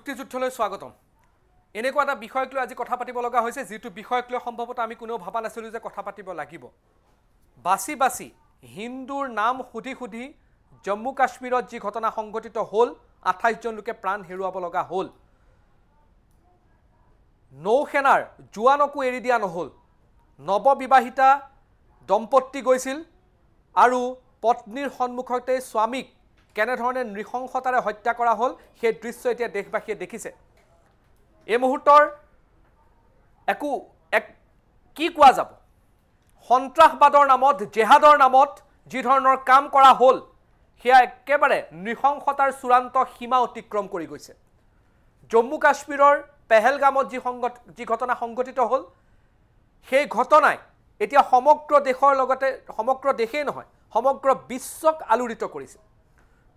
মুক্তিযুদ্ধলৈ স্বাগতম এনেকুৱা এটা বিষয়ক লৈ আজি কথা পাতিব লগা হৈছে যেটো বিষয়ক লৈ সম্ভৱত আমি কোনেও ভাবা নাছিলো যে কথা পাতিব লাগিব বাসি বাসি হিন্দুৰ নাম খুদি খুদি জম্মু কাশ্মীৰত যি ঘটনা সংঘটিত হ'ল 28 জন লোকে প্ৰাণ হেৰুৱাব লগা হ'ল নৌসেনাৰ জোৱানকো এৰি দিয়া নহল নৱবিবাহিতা দম্পতি গৈছিল আৰু পত্নীৰ সন্মুখতে স্বামীক কেনে ধৰণে নৃশংসতাৰে হত্যা কৰা হ'ল সেই দৃশ্য এতিয়া দেশবাসীয়ে দেখিছে এই মুহূৰ্তৰ কি কোৱা যাব সন্ত্ৰাসবাদৰ নামত জেহাদৰ নামত যি ধৰণৰ কাম কৰা হ'ল সেয়া একেবাৰে নৃশংসতাৰ চূড়ান্ত সীমা অতিক্ৰম কৰি গৈছে জম্মু কাশ্মীৰৰ পেহেলগামত যি ঘটনা সংঘটিত হ'ল সেই ঘটনাই এতিয়া সমগ্ৰ দেশৰ লগতে সমগ্ৰ দেশেই নহয় সমগ্ৰ বিশ্বক আলোড়িত কৰিছে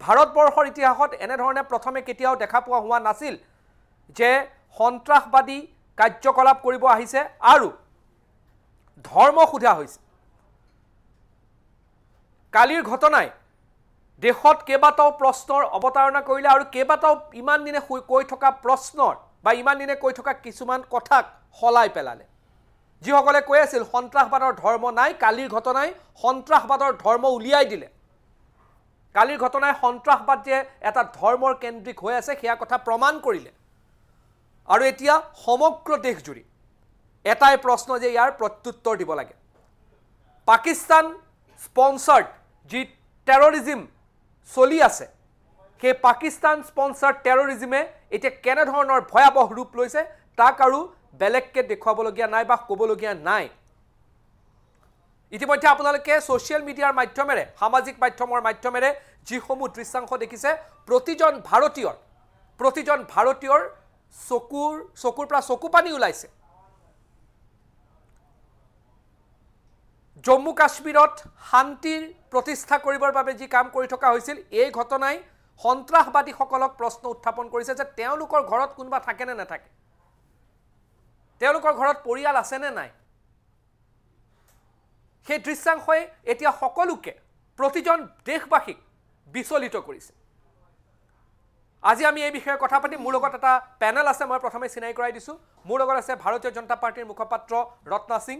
ভাৰতবৰ্ষৰ ইতিহাসত এনে ধৰণে প্ৰথমে কেতিয়াও দেখা পোৱা হোৱা নাছিল যে সন্ত্ৰাসবাদী কাৰ্যকলাপ কৰিব আহিছে আৰু ধৰ্ম খুধা হৈছে কালিৰ ঘটনাই দেশত কেবাটাও প্ৰশ্নৰ অৱতাৰণা কৰিলে আৰু কেবাটাও ইমান দিনে কৈ থকা প্ৰশ্নৰ বা ইমান দিনে কৈ থকা কিছুমান কথাক হলাই পেলালে যিসকলে কৈ আছিল সন্ত্ৰাসবাদৰ ধৰ্ম নাই কালিৰ ঘটনাই সন্ত্ৰাসবাদৰ ধৰ্ম উলিয়াই দিলে কালিৰ ঘটনাই সন্ত্ৰাসবাদ যে এটা ধৰ্মৰ কেন্দ্ৰিক হৈ আছে সেয়া কথা প্ৰমাণ কৰিলে আৰু এতিয়া সমগ্ৰ দেশজুৰি এটাই প্ৰশ্ন যে ইয়াৰ প্ৰত্যুত্তৰ দিব লাগে পাকিস্তান স্পন্সৰ্ড যি টেৰৰিজম চলি আছে সেই পাকিস্তান স্পন্সৰ্ড টেৰৰিজমে এতিয়া কেনে ধৰণৰ ভয়াবহ ৰূপ লৈছে তাক আৰু বেলেগকে দেখুৱাবলগীয়া নাই বা ক'বলগীয়া নাই ইতিমধ্যে আপোনালোকে সোশ্যাল মিডিয়াৰ মাধ্যমেৰে সামাজিক মাধ্যমৰ মাধ্যমেৰে যিসমূহ দৃশ্যাংশ দেখিছে প্ৰতিজন ভাৰতীয়ৰ চকুৰ পৰা চকু পানী ওলাইছে জম্মু কাশ্মীৰত শান্তিৰ প্ৰতিষ্ঠা কৰিবৰ বাবে যি কাম কৰি থকা হৈছিল এই ঘটনাই সন্ত্ৰাসবাদীসকলক প্ৰশ্ন উত্থাপন কৰিছে যে তেওঁলোকৰ ঘৰত কোনবা থাকে নে নাথাকে তেওঁলোকৰ ঘৰত পৰিয়াল আছে নে নাই সেই দৃশ্যাংশই এতিয়া সকলোকে প্ৰতিজন দেশবাসীক বিচলিত কৰিছে আজি আমি এই বিষয়ে কথা পাতিম মোৰ লগত এটা পেনেল আছে মই প্ৰথমে চিনাই কৰাই দিছো মোৰ লগত আছে ভাৰতীয় জনতা পাৰ্টিৰ মুখপাত্ৰ ৰত্না সিং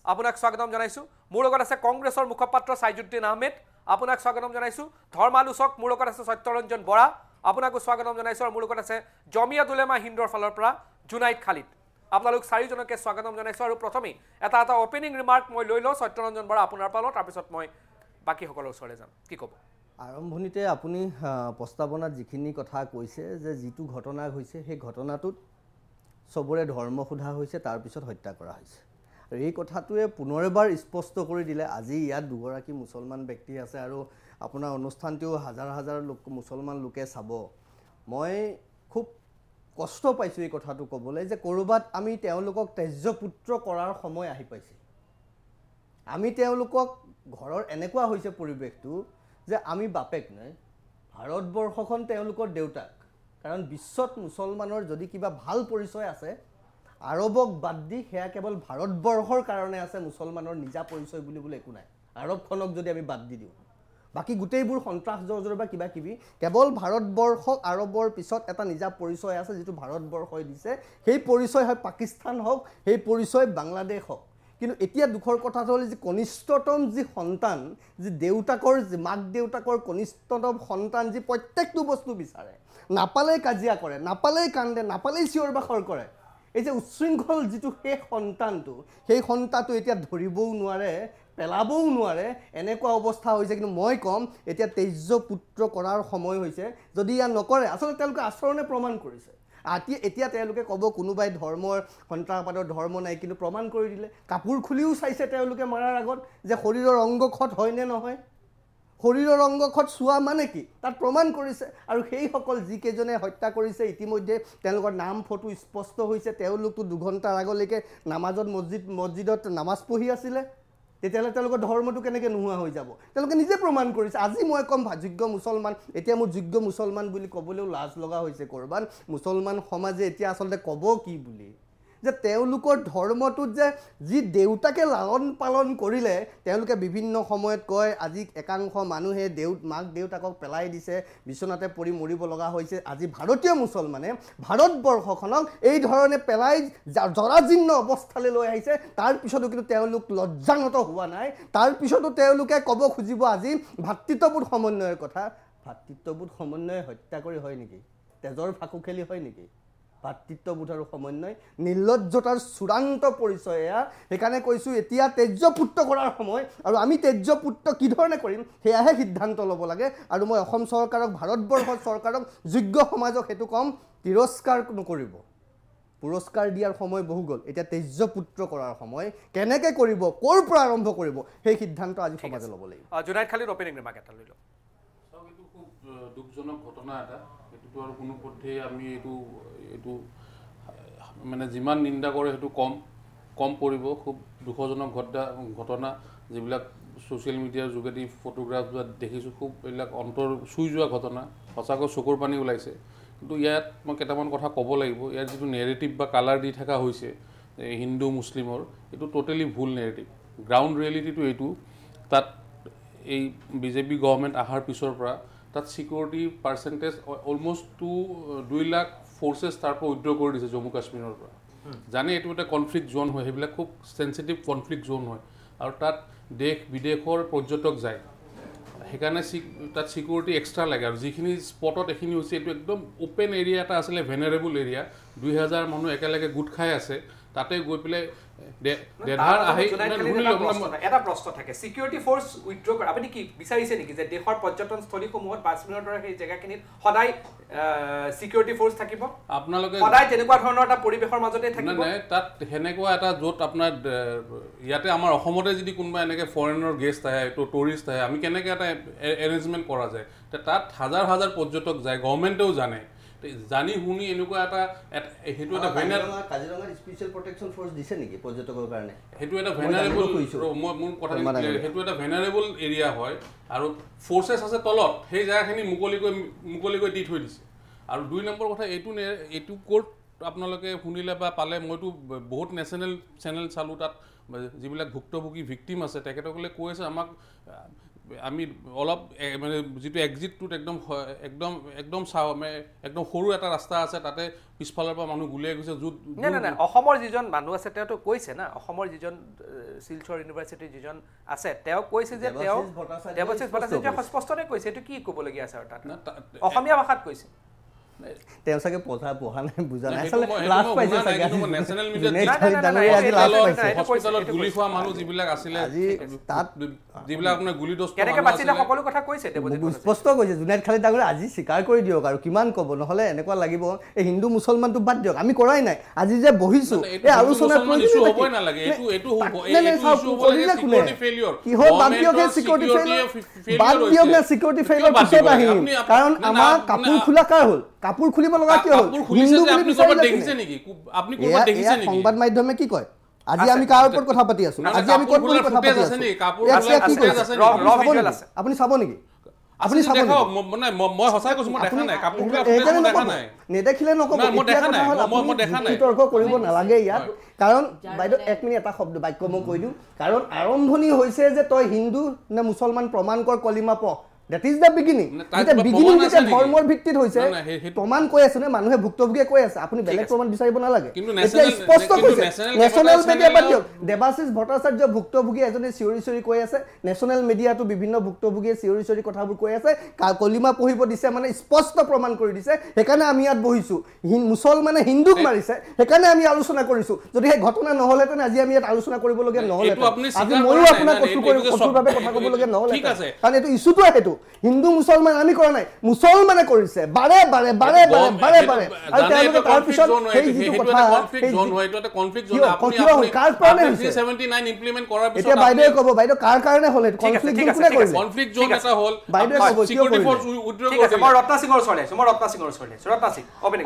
আপোনাক স্বাগতম জনাইছো মোৰ লগত আছে কংগ্ৰেছৰ মুখপাত্ৰ সাইজুদ্দিন আহমেদ আপোনাক স্বাগতম জনাইছো ধৰ্মালোচক মোৰ লগত আছে সত্যৰঞ্জন বৰা আপোনাকো স্বাগতম জনাইছো আৰু মোৰ লগত আছে জমিয়াত উলেমা হিন্দৰ ফালৰ পৰা জুনাইদ খালিদ আপোনালোক চাৰিজনকে স্বাগতম জনাইছো আৰু প্ৰথমে এটা ওপেনিং ৰিমাৰ্ক মই লৈ লওঁ সত্যৰঞ্জন বৰা আপোনাৰ পালত তাৰ পিছত মই বাকি সকলৰ ওচৰলৈ যাম কি ক'ব আৰম্ভণিতে আপুনি প্ৰস্তাৱনাত যিখিনি কথা কৈছে যে যিটো ঘটনা হৈছে সেই ঘটনাটোত সবৰে ধৰ্ম সোধা হৈছে তাৰ পিছত হত্যা কৰা হৈছে আৰু এই কথাটোৱে পুনৰবাৰ স্পষ্ট কৰি দিলে আজি ইয়াত দুগৰাকী মুছলমান ব্যক্তি আছে আৰু আপোনাৰ অনুষ্ঠানটিও হাজাৰ লোক মুছলমান লোকে চাব মই খুব কষ্ট পাইছো এই কথাটো ক'বলৈ যে কৰবাত আমি তেওঁলোকক তেজপুত্ৰ কৰাৰ সময় আহি পাইছে আমি তেওঁলোকক ঘৰৰ এনেকুৱা হৈছে পৰিৱেশটো যে আমি বাপেক নাই ভাৰতবৰ্ষখন তেওঁলোকৰ দেউতাক কাৰণ বিশ্বত মুছলমানৰ যদি কিবা ভাল পৰিচয় আছে আৰবক বাদ দি সেয়া কেৱল ভাৰতবৰ্ষৰ কাৰণে আছে মুছলমানৰ নিজা পৰিচয় বুলিবলৈ একো নাই আৰবখনক যদি আমি বাদ দি দিওঁ বাকি গোটেইবোৰ সন্ত্ৰাসজৰ বা কিবা কিবি কেৱল ভাৰতবৰ্ষক আৰবৰ পিছত এটা নিজা পৰিচয় আছে যেটো ভাৰতবৰ্ষই দিছে সেই পৰিচয় হয় পাকিস্তান হওক সেই পৰিচয় বাংলাদেশ হওক কিন্তু এতিয়া দুখৰ কথা হ'ল যে কনিষ্ঠতম যি সন্তান যি দেউতাকৰ মাক দেউতাকৰ কনিষ্ঠতম সন্তান যি প্ৰত্যেকটো বস্তু বিচাৰে নাপালেই কাজিয়া কৰে নাপালেই কান্দে নাপালেই চিঞৰ বাখৰ কৰে এই যে উচ্ছৃংখল যিটো সেই সন্তানটো এতিয়া ধৰিবও নোৱাৰে পেলাবও নোৱাৰে এনেকুৱা অৱস্থা হৈছে কিন্তু মই কম এতিয়া তেজপুত্ৰ কৰাৰ সময় হৈছে যদি ইয়া নকৰে আসলে তেওঁলোকে আচৰণে প্ৰমাণ কৰিছে এতিয়া তেওঁলোকে ক'ব কোনোবাই ধৰ্মৰ সন্ত্ৰাসবাদৰ ধৰ্ম নাই কিন্তু প্ৰমাণ কৰি দিলে কাপোৰ খুলিও চাইছে তেওঁলোকে মাৰাৰ আগত যে শৰীৰৰ অংগক্ষত হয় নে নহয় শৰীৰৰ অংগক্ষত চোৱা মানে কি তাত প্ৰমাণ কৰিছে আৰু সেইসকল যিকেইজনে হত্যা কৰিছে ইতিমধ্যে তেওঁলোকৰ নাম ফটো স্পষ্ট হৈছে তেওঁলোকটো 2 ঘণ্টাৰ আগলৈকে নামাজত মছজিদত নামাজ পঢ়ি আছিলে তেতিয়ালে তেওঁলোকৰ ধৰ্মটো কেনেকৈ নোহোৱা হৈ যাব তেওঁলোকে নিজে প্ৰমাণ কৰিছে আজি মই কম যোগ্য মুছলমান এতিয়া মোৰ যোগ্য মুছলমান বুলি ক'বলৈও লাজ লগা হৈছে কৰবান মুছলমান সমাজে এতিয়া আসলে ক'ব কি বুলি যে তেওঁলোকৰ ধৰ্মটোত যে যি দেউতাকে লালন পালন কৰিলে তেওঁলোকে বিভিন্ন সময়ত কয় আজি একাংশ মানুহে মাক দেউতাকক পেলাই দিছে বিচনাতে পৰি মৰিব লগা হৈছে আজি ভাৰতীয় মুছলমানে ভাৰতবৰ্ষখনক এই ধৰণে পেলাই জৰাজীৰ্ণ অৱস্থালৈ লৈ আহিছে তাৰ পিছতো কিন্তু তেওঁলোক লজ্জানত হোৱা নাই তাৰ পিছতো তেওঁলোকে ক'ব খুজিব আজি ভাতৃত্ববোধ সমন্বয়ৰ কথা ভাতৃত্ববোধ সমন্বয় হত্যা কৰি হয় নেকি তেজৰ ফাকু খেলি হয় নেকি ভাতৃত্ববোধ আৰু সমন্বয় নিৰ্লজ্জতাৰ চূড়ান্ত পৰিচয় এয়া সেইকাৰণে কৈছোঁ এতিয়া তেজ্যপুত্ৰ কৰাৰ সময় আৰু আমি তেজ্যপুত্ৰ কি ধৰণে কৰিম সেয়াহে সিদ্ধান্ত ল'ব লাগে আৰু মই অসম চৰকাৰক ভাৰতবৰ্ষৰ চৰকাৰক যোগ্য সমাজক সেইটো কম তিৰস্কাৰ নকৰিব পুৰস্কাৰ দিয়াৰ সময় বহু গ'ল এতিয়া তেজ্যপুত্ৰ কৰাৰ সময় কেনেকৈ কৰিব ক'ৰ পৰা আৰম্ভ কৰিব সেই সিদ্ধান্ত আজি সমাজে ল'ব লাগিব জুনাইদ খালিদ অপেনিং ৰিমাৰ্ক এটা লৈ লওক এইটো খুব দুখজনক ঘটনা এটা এইটোতো আৰু কোনো পথে আমি এইটো মানে যিমান নিন্দা কৰে সেইটো কম পৰিব খুব দুখজনক ঘটনা যিবিলাক ছ'চিয়েল মিডিয়াৰ যোগেদি ফটোগ্ৰাফ দেখিছোঁ খুব এইবিলাক অন্তৰ চুই যোৱা ঘটনা সঁচাকৈ চকুৰ পানী ওলাইছে কিন্তু ইয়াত মই কেইটামান কথা ক'ব লাগিব ইয়াৰ যিটো নেৰেটিভ বা কালাৰ দি থকা হৈছে হিন্দু মুছলিমৰ এইটো টোটেলি ভুল নেৰেটিভ গ্ৰাউণ্ড ৰিয়েলিটিটো এইটো তাত এই বিজেপি গভৰ্ণমেণ্ট অহাৰ পিছৰ পৰা তাত security percentage almost 2 lakh forces তাৰ পৰা উইড্ৰ কৰি দিছে জম্মু কাশ্মীৰৰ পৰা জানে এইটো এটা কনফ্লিক্ট জ'ন হয় সেইবিলাক খুব চেঞ্চিটিভ কনফ্লিক্ট জ'ন হয় আৰু তাত দেশ বিদেশৰ পৰ্যটক যায় সেইকাৰণে তাত ছিকিউৰিটি এক্সট্ৰা লাগে আৰু যিখিনি স্পটত এইখিনি হৈছে এইটো একদম অ'পেন এৰিয়া এটা আছিলে ভেনাৰেবল এৰিয়া 2000 মানুহ একেলগে গোট খাই আছে তাতে গৈ পেলাই এটা প্ৰশ্ন থাকে ছিকিউৰিটি ফ'ৰ্চ উইথড্ৰ কৰে আপুনি কি বিচাৰিছে নেকি যে দেশৰ পৰ্যটনস্থলীসমূহত 5 মিনিটৰ সেই জেগাখিনিত সদায় ছিকিউৰিটি ফ'ৰ্চ থাকিব আপোনালোকে সদায় তেনেকুৱা ধৰণৰ এটা পৰিৱেশৰ মাজতে থাকিব নাই তাত সেনেকুৱা এটা য'ত আপোনাৰ ইয়াতে আমাৰ অসমতে যদি কোনোবা এনেকৈ ফৰেনৰ গেষ্ট আহে টুৰিষ্ট আহে আমি কেনেকৈ এটা এৰেঞ্জমেণ্ট কৰা যায় তাত হাজাৰ হাজাৰ পৰ্যটক যায় গভৰ্ণমেণ্টেও জানে জানি শুনি এনেকুৱা এটা সেইটো এটা কাজিৰঙা স্পেচিয়েল প্ৰটেকশ্যন ফ'ৰ্চ দিছে নেকি পৰ্যটকৰ কাৰণে সেইটো এটা ভেনাৰেবল মোৰ কথা সেইটো এটা ভেনাৰেবল এৰিয়া হয় আৰু ফ'ৰ্চেছ আছে তলত সেই জেগাখিনি মুকলিকৈ দি থৈ দিছে আৰু 2 নম্বৰ কথা এইটো ক'ত আপোনালোকে শুনিলে বা পালে মইতো বহুত নেশ্যনেল চেনেল চালোঁ তাত যিবিলাক ভুক্তভোগী ভিক্টিম আছে তেখেতসকলে কৈ আছে আমাক আমি অলপ মানে যিটো এক্সিটটোত একদম সৰু এটা ৰাস্তা আছে তাতে পিছফালৰ পৰা মানুহ গুলিয়াই গৈছে য'ত নাই অসমৰ যিজন মানুহ আছে তেওঁতো কৈছে না অসমৰ যিজন শিলচৰ ইউনিভাৰ্চিটিৰ যিজন আছে তেওঁ কৈছে যে তেওঁ দেৱশিষ ভট্টাচাৰ্যই স্পষ্টতে কৈছে এইটো কি ক'বলগীয়া আছে আৰু তাত অসমীয়া ভাষাত কৈছে তেওঁ চাগে পঢ়া নাই বুজা নাই আচলতে লাজ পাইছে চাগে নেশ্যনেল হস্পিটেলত গুলি খোৱা মানুহ যিবিলাক আছিলে তাত যিবিলাক আপোনাৰ গুলিদস্ত কেনেকৈ বাচিলে সকলো কথা কৈছে স্পষ্ট কৈছে জুনাইদ খালিদ ডাঙৰে আজি স্বীকাৰ কৰি দিয়ক আৰু কিমান ক'ব নহ'লে এনেকুৱা লাগিব এই হিন্দু মুছলমানটো বাদ দিয়ক আমি কৰাই নাই আজি যে বহিছোঁ এই আলোচনাৰ হ'বই নালাগে কিহৰ বাদ দিয়ক এই ছিকিউৰিটি ফেইলিয়ৰ বাদ দিয়ক নে ছিকিউৰিটি ফেইলিয়ৰ পিছত আহিম কাৰণ আমাৰ কাপোৰ খোলা কাৰ হ'ল কাপোৰ খুলিব লগা কিয় হ'ল সংবাদ মাধ্যমে কি কয় আজি আমি কাৰ ওপৰত কথা পাতি আছো আজি আমি ক'ত কথা পাতি আছো আপুনি চাব নেকি আপুনি চাব মই সঁচাই কৈছো মই দেখা নাই কাপোৰ দেখা নাই নেদেখিলে নক'ব মই দেখা নাই তৰ্ক কৰিব নালাগে ইয়াত কাৰণ বাইদেউ 1 মিনিট এটা শব্দ বাক্য মই কৈ দিওঁ কাৰণ আৰম্ভণি হৈছে যে তই হিন্দু নে মুছলমান প্ৰমাণ কৰ কলিমা পঢ় That is the beginning. Beginning যেটা ধৰ্মৰ ভিত্তিত হৈছে প্ৰমাণ কৈ আছে নে মানুহে ভুক্তভোগীয়ে কৈ আছে আপুনি বেলেগ প্ৰমাণ বিচাৰিব নালাগে এতিয়া স্পষ্ট কৈছে নেশ্যনেল মিডিয়া বাদ দিয়ক দেৱাশিষ ভট্টাচাৰ্য ভুক্তভোগী এজনে চিঞৰি কৈ আছে নেশ্যনেল মিডিয়াটো বিভিন্ন ভুক্তভোগীয়ে চিঞৰি কথাবোৰ কৈ আছে কলিমা পঢ়িব দিছে মানে স্পষ্ট প্ৰমাণ কৰি দিছে সেইকাৰণে আমি ইয়াত বহিছোঁ মুছলমানে হিন্দুক মাৰিছে সেইকাৰণে আমি আলোচনা কৰিছোঁ যদি সেই ঘটনা নহ'লেতেন আজি আমি ইয়াত আলোচনা কৰিবলগীয়া নহ'লেতেন আজি ময়ো আপোনাক কঠোৰভাৱে কথা ক'বলগীয়া নহ'লেতেন কাৰণ এইটো ইছ্যুটো সেইটো হিন্দু মুছলমান আমি কৰা নাই মুছলমানে কৰিছে বাৰে বাৰে আৰু তেওঁলোকে তাৰ পিছত সেই যিটো কথা কাৰ কাৰণে হৈছে 79 ইমপ্লিমেণ্ট কৰাৰ পিছত এতিয়া বাইদেউ ক'ব বাইদেউ কাৰ কাৰণে হ'ল এইটো কনফ্লিক্ট জোন কোনে কৰিলে কনফ্লিক্ট জোন এটা হ'ল বাইদেউ ক'ব সিকিউৰিটি ফ'ৰ্চ উইথড্ৰ কৰিছে মই ৰত্না সিঙৰ ওচৰলৈ ৰত্না সিং অপেনিং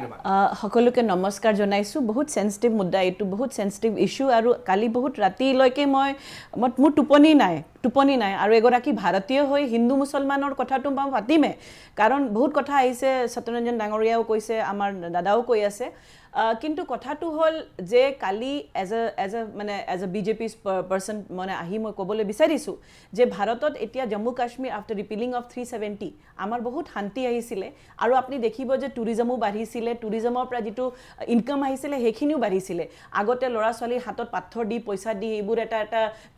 সকলোকে নমস্কাৰ জনাইছোঁ বহুত সেন্সিটিভ মুদ্দা এইটো বহুত সেন্সিটিভ ইস্যু আৰু কালি বহুত ৰাতিলৈকে মোৰ টোপনি নাই আৰু এগৰাকী ভাৰতীয় হৈ হিন্দু মুছলমানৰ কথাটো মই পাতিমে কাৰণ বহুত কথা আহিছে সত্যৰঞ্জন ডাঙৰীয়াও কৈছে আমাৰ দাদাও কৈ আছে কিন্তু কথাটো হ'ল যে কালি এজ এ বিজেপি পাৰ্চন মানে আহি মই ক'বলৈ বিচাৰিছোঁ যে ভাৰতত এতিয়া Jammu Kashmir after repealing of 370 আমাৰ বহুত শান্তি আহিছিলে আৰু আপুনি দেখিব যে টুৰিজমো বাঢ়িছিলে টুৰিজমৰ পৰা যিটো ইনকাম আহিছিলে সেইখিনিও বাঢ়িছিলে আগতে ল'ৰা ছোৱালীৰ হাতত পাথৰ দি পইচা দি এইবোৰ এটা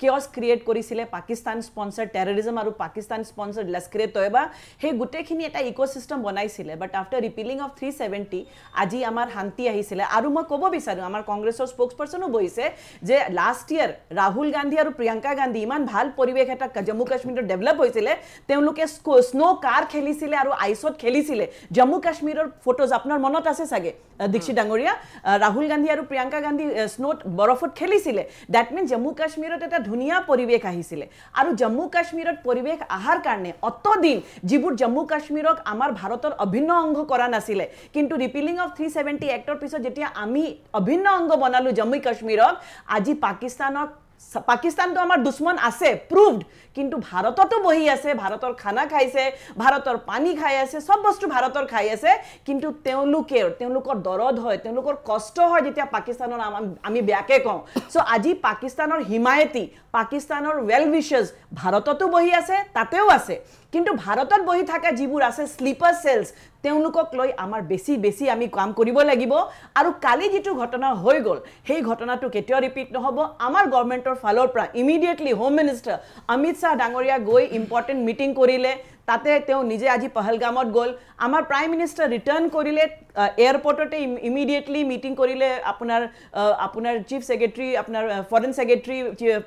কেয়ছ ক্ৰিয়েট কৰিছিলে পাকিস্তান স্পন্সাৰ্ড টেৰৰিজম আৰু পাকিস্তান স্পন্সাৰ্ড লস্কৰে তৈবা সেই গোটেইখিনি এটা ইক'চিষ্টেম বনাইছিলে বাট আফটাৰ ৰিপিলিং অফ 370 আজি আমাৰ শান্তি আহিছিলে আৰু মই ক'ব বিচাৰোঁ আমাৰ কংগ্ৰেছৰ স্পোক্স পাৰ্চনো বহিছে যে লাষ্ট ইয়াৰ ৰাহুল গান্ধী আৰু প্ৰিয়ংকা গান্ধী ইমান ভাল পৰিৱেশ এটা জম্মু কাশ্মীৰত ডেভেলপ হৈছিলে তেওঁলোকে স্নো কাৰ খেলিছিলে আৰু আইচত খেলিছিলে জম্মু কাশ্মীৰৰ ফটোজ আপোনাৰ মনত আছে চাগে দীক্ষিত ডাঙৰীয়া ৰাহুল গান্ধী আৰু প্ৰিয়ংকা গান্ধী স্নোত বৰফত খেলিছিলে দ্যাট মিন্স জম্মু কাশ্মীৰত এটা ধুনীয়া পৰিৱেশ আহিছিলে আৰু জম্মু কাশ্মীৰত পৰিৱেশ আহাৰ কাৰণে অতদিন যিবোৰ জম্মু কাশ্মীৰক আমাৰ ভাৰতৰ অভিন্ন অংগ কৰা নাছিলে কিন্তু ৰিপিলিং অফ 370 এক্টৰ পিছত যেতিয়া আমি অভিন্ন অংগ বনালো জম্মু কাশ্মীৰক আজি পাকিস্তানটো আমাৰ দুশ্মন আছে প্ৰুভড কিন্তু ভাৰততো বহি আছে ভাৰতৰ খানা খাইছে ভাৰতৰ পানী খাই আছে সব বস্তু ভাৰতৰ খাই আছে কিন্তু তেওঁলোকৰ দৰদ হয় তেওঁলোকৰ কষ্ট হয় যেতিয়া পাকিস্তানৰ আমি বেয়াকে কওঁ সো আজি পাকিস্তানৰ হিমায়তি পাকিস্তানৰ ৱেল উইচাৰ্ছ ভাৰততো বহি আছে তাতেও আছে কিন্তু ভাৰতত বহি থকা যিবোৰ আছে স্লিপাৰ সেলস তেওঁলোকক লৈ আমাৰ বেছি আমি কাম কৰিব লাগিব আৰু কালি যেটো ঘটনা হৈ গল সেই ঘটনাটো কেতিয়াও ৰিপিট নহব আমাৰ গৱৰ্ণমেণ্টৰ ফালৰ পৰা immediately home minister Amit Shah ডাঙৰীয়া গৈ ইম্পৰ্টেন্ট মিটিং কৰিলে তাতে তেওঁ নিজে আজি পহলগামত গল আমাৰ প্ৰাইম মিনিষ্টাৰ ৰিটাৰ্ণ কৰিলে এয়াৰপৰ্টতে ইমিডিয়েটলি মিটিং কৰিলে আপোনাৰ চিফ সেক্ৰেটাৰী আপোনাৰ foreign secretary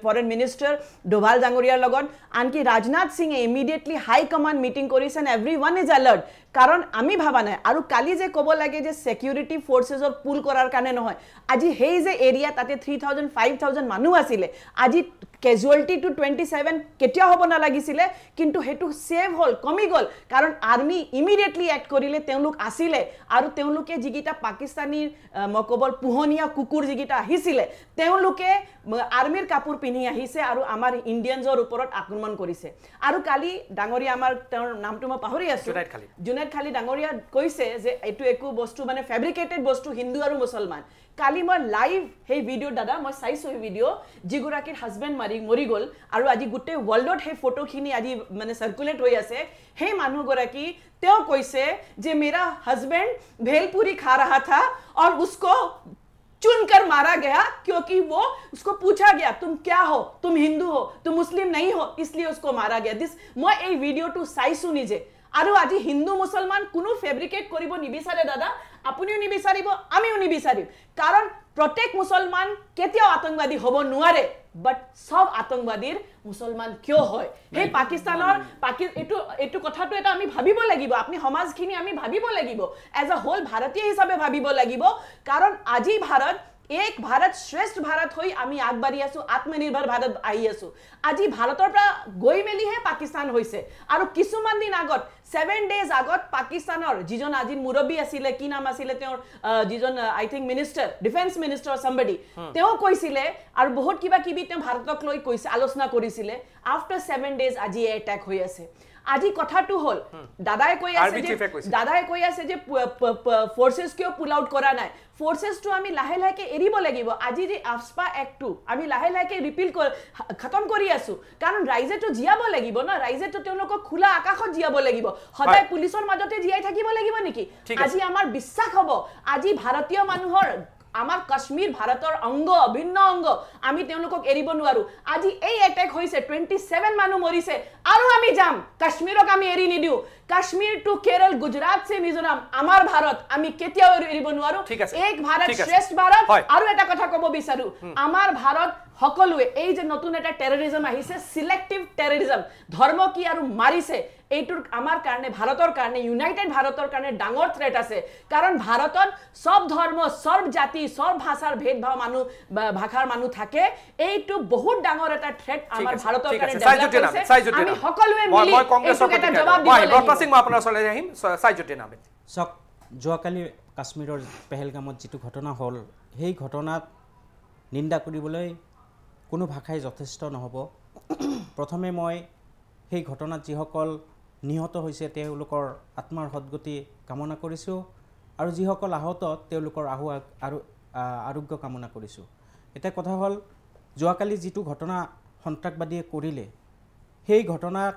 foreign minister Doval ডাঙৰীয়াৰ লগত আনকি ৰাজনাথ সিংয়ে ইমিডিয়েটলি হাই কমান্ড মিটিং কৰিছে এণ্ড এভৰিৱান ইজ এলাৰ্ট কাৰণ আমি ভাবা নাই আৰু কালি যে ক'ব লাগে যে সিকিউৰিটি ফোৰ্সেছৰ পুল কৰাৰ কাৰণে নহয় আজি হেই যে এৰিয়া তাতে 3000 5000 মানুহ আছিলে আজি casualty to 27 কেতিয়া হ'ব না লাগিছিলে কিন্তু হেতু সেভ হল কমি গল কাৰণ আৰ্মি ইমিডিয়েটলি অ্যাক্ট কৰিলে তেওঁলোক আসিলে আৰু তেওঁলোকে জিগিটা পাকিস্তানী মকবল পুহনিয়া কুকুৰ জিগিটা আহিছিলে তেওঁলোকে আৰ্মিৰ কাপোৰ পিন্ধি আহিছে আৰু আমাৰ ইন্ডিয়ানছৰ ওপৰত আক্ৰমণ কৰিছে আৰু কালি ডাঙৰীয়া আমাৰ তেওঁৰ নামটো মই পাহৰি আছো জুনাইদ খালি ডাঙৰীয়া কৈছে যে এটো একো বস্তু মানে ফেব্ৰিকেটেড বস্তু হিন্দু আৰু মুছলমান কালি মই লাইভ হেই ভিডিও দাদা মই চাইছো এই ভিডিও জিগুৰাকিৰ হাজবেন্ড মৰি গল আৰু আজি গুটে ওয়াৰ্ল্ডত হে ফটোখিনি আজি মানে সাৰ্কুলেট হৈ আছে হে মানুহ গৰাকী তেওঁ কৈছে যে मेरा हस्बैंड भेलपुरी खा रहा था और उसको चुनकर मारा गया क्योंकि वो उसको पूछा गया तुम क्या हो तुम हिंदू हो तुम मुस्लिम नहीं हो इसलिए उसको मारा गया दिस मैं এই ভিডিওটো চাইছো নিজে আৰু আজি হিন্দু মুছলমান কোনো ফেব্ৰিকেট কৰিব নিবিচাৰে দাদা আপুনিও নিবিচাৰিব আমিও নিবিচাৰিম কাৰণ প্ৰত্যেক মুছলমান কেতিয়াও আতংকবাদী হ'ব নোৱাৰে বাট সব আতংকবাদীৰ মুছলমান কিয় হয় সেই পাকিস্তানৰ এটো কথাটো এটা আমি ভাবিব লাগিব আপনি সমাজখিনি আমি ভাবিব লাগিব এজ আ হোল ভাৰতীয় হিচাপে ভাবিব লাগিব কাৰণ আজি ভাৰত एक भारत श्रेष्ठ भारत होई आमी আগবাঢ়ি আছো আত্মনিৰ্ভৰ ভাৰত আহি আছো আজি ভাৰতৰ পৰা গৈ মেলি হে পাকিস্তান হৈছে আৰু কিছুমান দিন আগত 7 days আগত পাকিস্তানৰ যিজন আজি মুৰব্বী আছিল কি নাম আছিল তেওঁৰ যিজন I think minister defence minister somebody তেওঁ কৈছিলে আৰু বহুত কিবা কিবি তেওঁ ভাৰতক লৈ কৈছে আলোচনা কৰিছিলে আফটাৰ 7 days আজি এটাক হৈ আছে আজি কথাটো হল দাদাই কৈ আছে যে ফোর্সেস কিয় পুল আউট কৰা নাই ফোৰ্সেস তো আমি লাহে লাহে এৰিব লাগিব আজি যে আফস্পা এক্ট 2 আমি লাহে লাহে ৰিপিল খতম কৰি আছো কাৰণ ৰাইজে তো জিয়াব লাগিব না ৰাইজে তো তেওঁলোকক খোলা আকাশত জিয়াব লাগিব সদায় পুলিচৰ মাজতে জিয়াই থাকিব লাগিব নেকি আজি আমাৰ বিশ্বাস হ'ব আজি ভাৰতীয় মানুহৰ আমাৰ কাশ্মীৰ ভাৰতেৰ অঙ্গ অভিন্ন অঙ্গ আমি তেওঁলোকক এৰিব নোৱাৰো আজি এই অ্যাটাক হৈছে 27 মানুহ মৰিছে আৰু আমি যাম কাশ্মীৰক আমি এৰি নিদিও কাশ্মীৰ টু কেৰল গুজৰাট সে মিজোৰাম আমাৰ ভাৰত আমি কেতিয়াও এৰিব নোৱাৰো এক ভাৰত শ্ৰেষ্ঠ ভাৰত আৰু এটা কথা ক'ব বিচাৰো আমাৰ ভাৰত সকলোৱে এই যে নতুন এটা টেৰৰিজম আহিছে সিলেক্টিভ টেৰৰিজম ধৰ্ম কি আৰু মাৰিছে এইটোৰ আমাৰ কাৰণে ভাৰতৰ কাৰণে ইউনাইটেড ভাৰতৰ কাৰণে ডাঙৰ থ্ৰেট আছে কাৰণ ভাৰতত সব ধৰ্ম সব জাতি সব ভাষাৰ ভেদভাৱ মানুহ ভাষাৰ মানুহ থাকে এইটো বহুত ডাঙৰ এটা থ্ৰেট আমাৰ ভাৰতৰ কাৰণে ডেভেলপ হৈছে আমি সকলোৱে মিলি মই কংগ্ৰেছক এটা জবাব দিব লাগিব ডক্টৰ সিং মই আপোনাৰ ওচৰলৈ আহিম সাইজুদ্দিন আহমেদ সক যোৱাকালি কাশ্মীৰৰ পেহেলগামত যেটো ঘটনা হল সেই ঘটনাত নিন্দা কৰিবলৈ কোনো ভাষাই যথেষ্ট নহব প্ৰথমে মই সেই ঘটনাত যিসকল নিহত হৈছে তেওঁলোকৰ আত্মাৰ সদ্গতি কামনা কৰিছো আৰু যিসকল আহত তেওঁলোকৰ আৰোগ্য কামনা কৰিছোঁ। এতিয়া কথা হ'ল যোৱাকালি যিটো ঘটনা সন্ত্ৰাসবাদীয়ে কৰিলে সেই ঘটনাক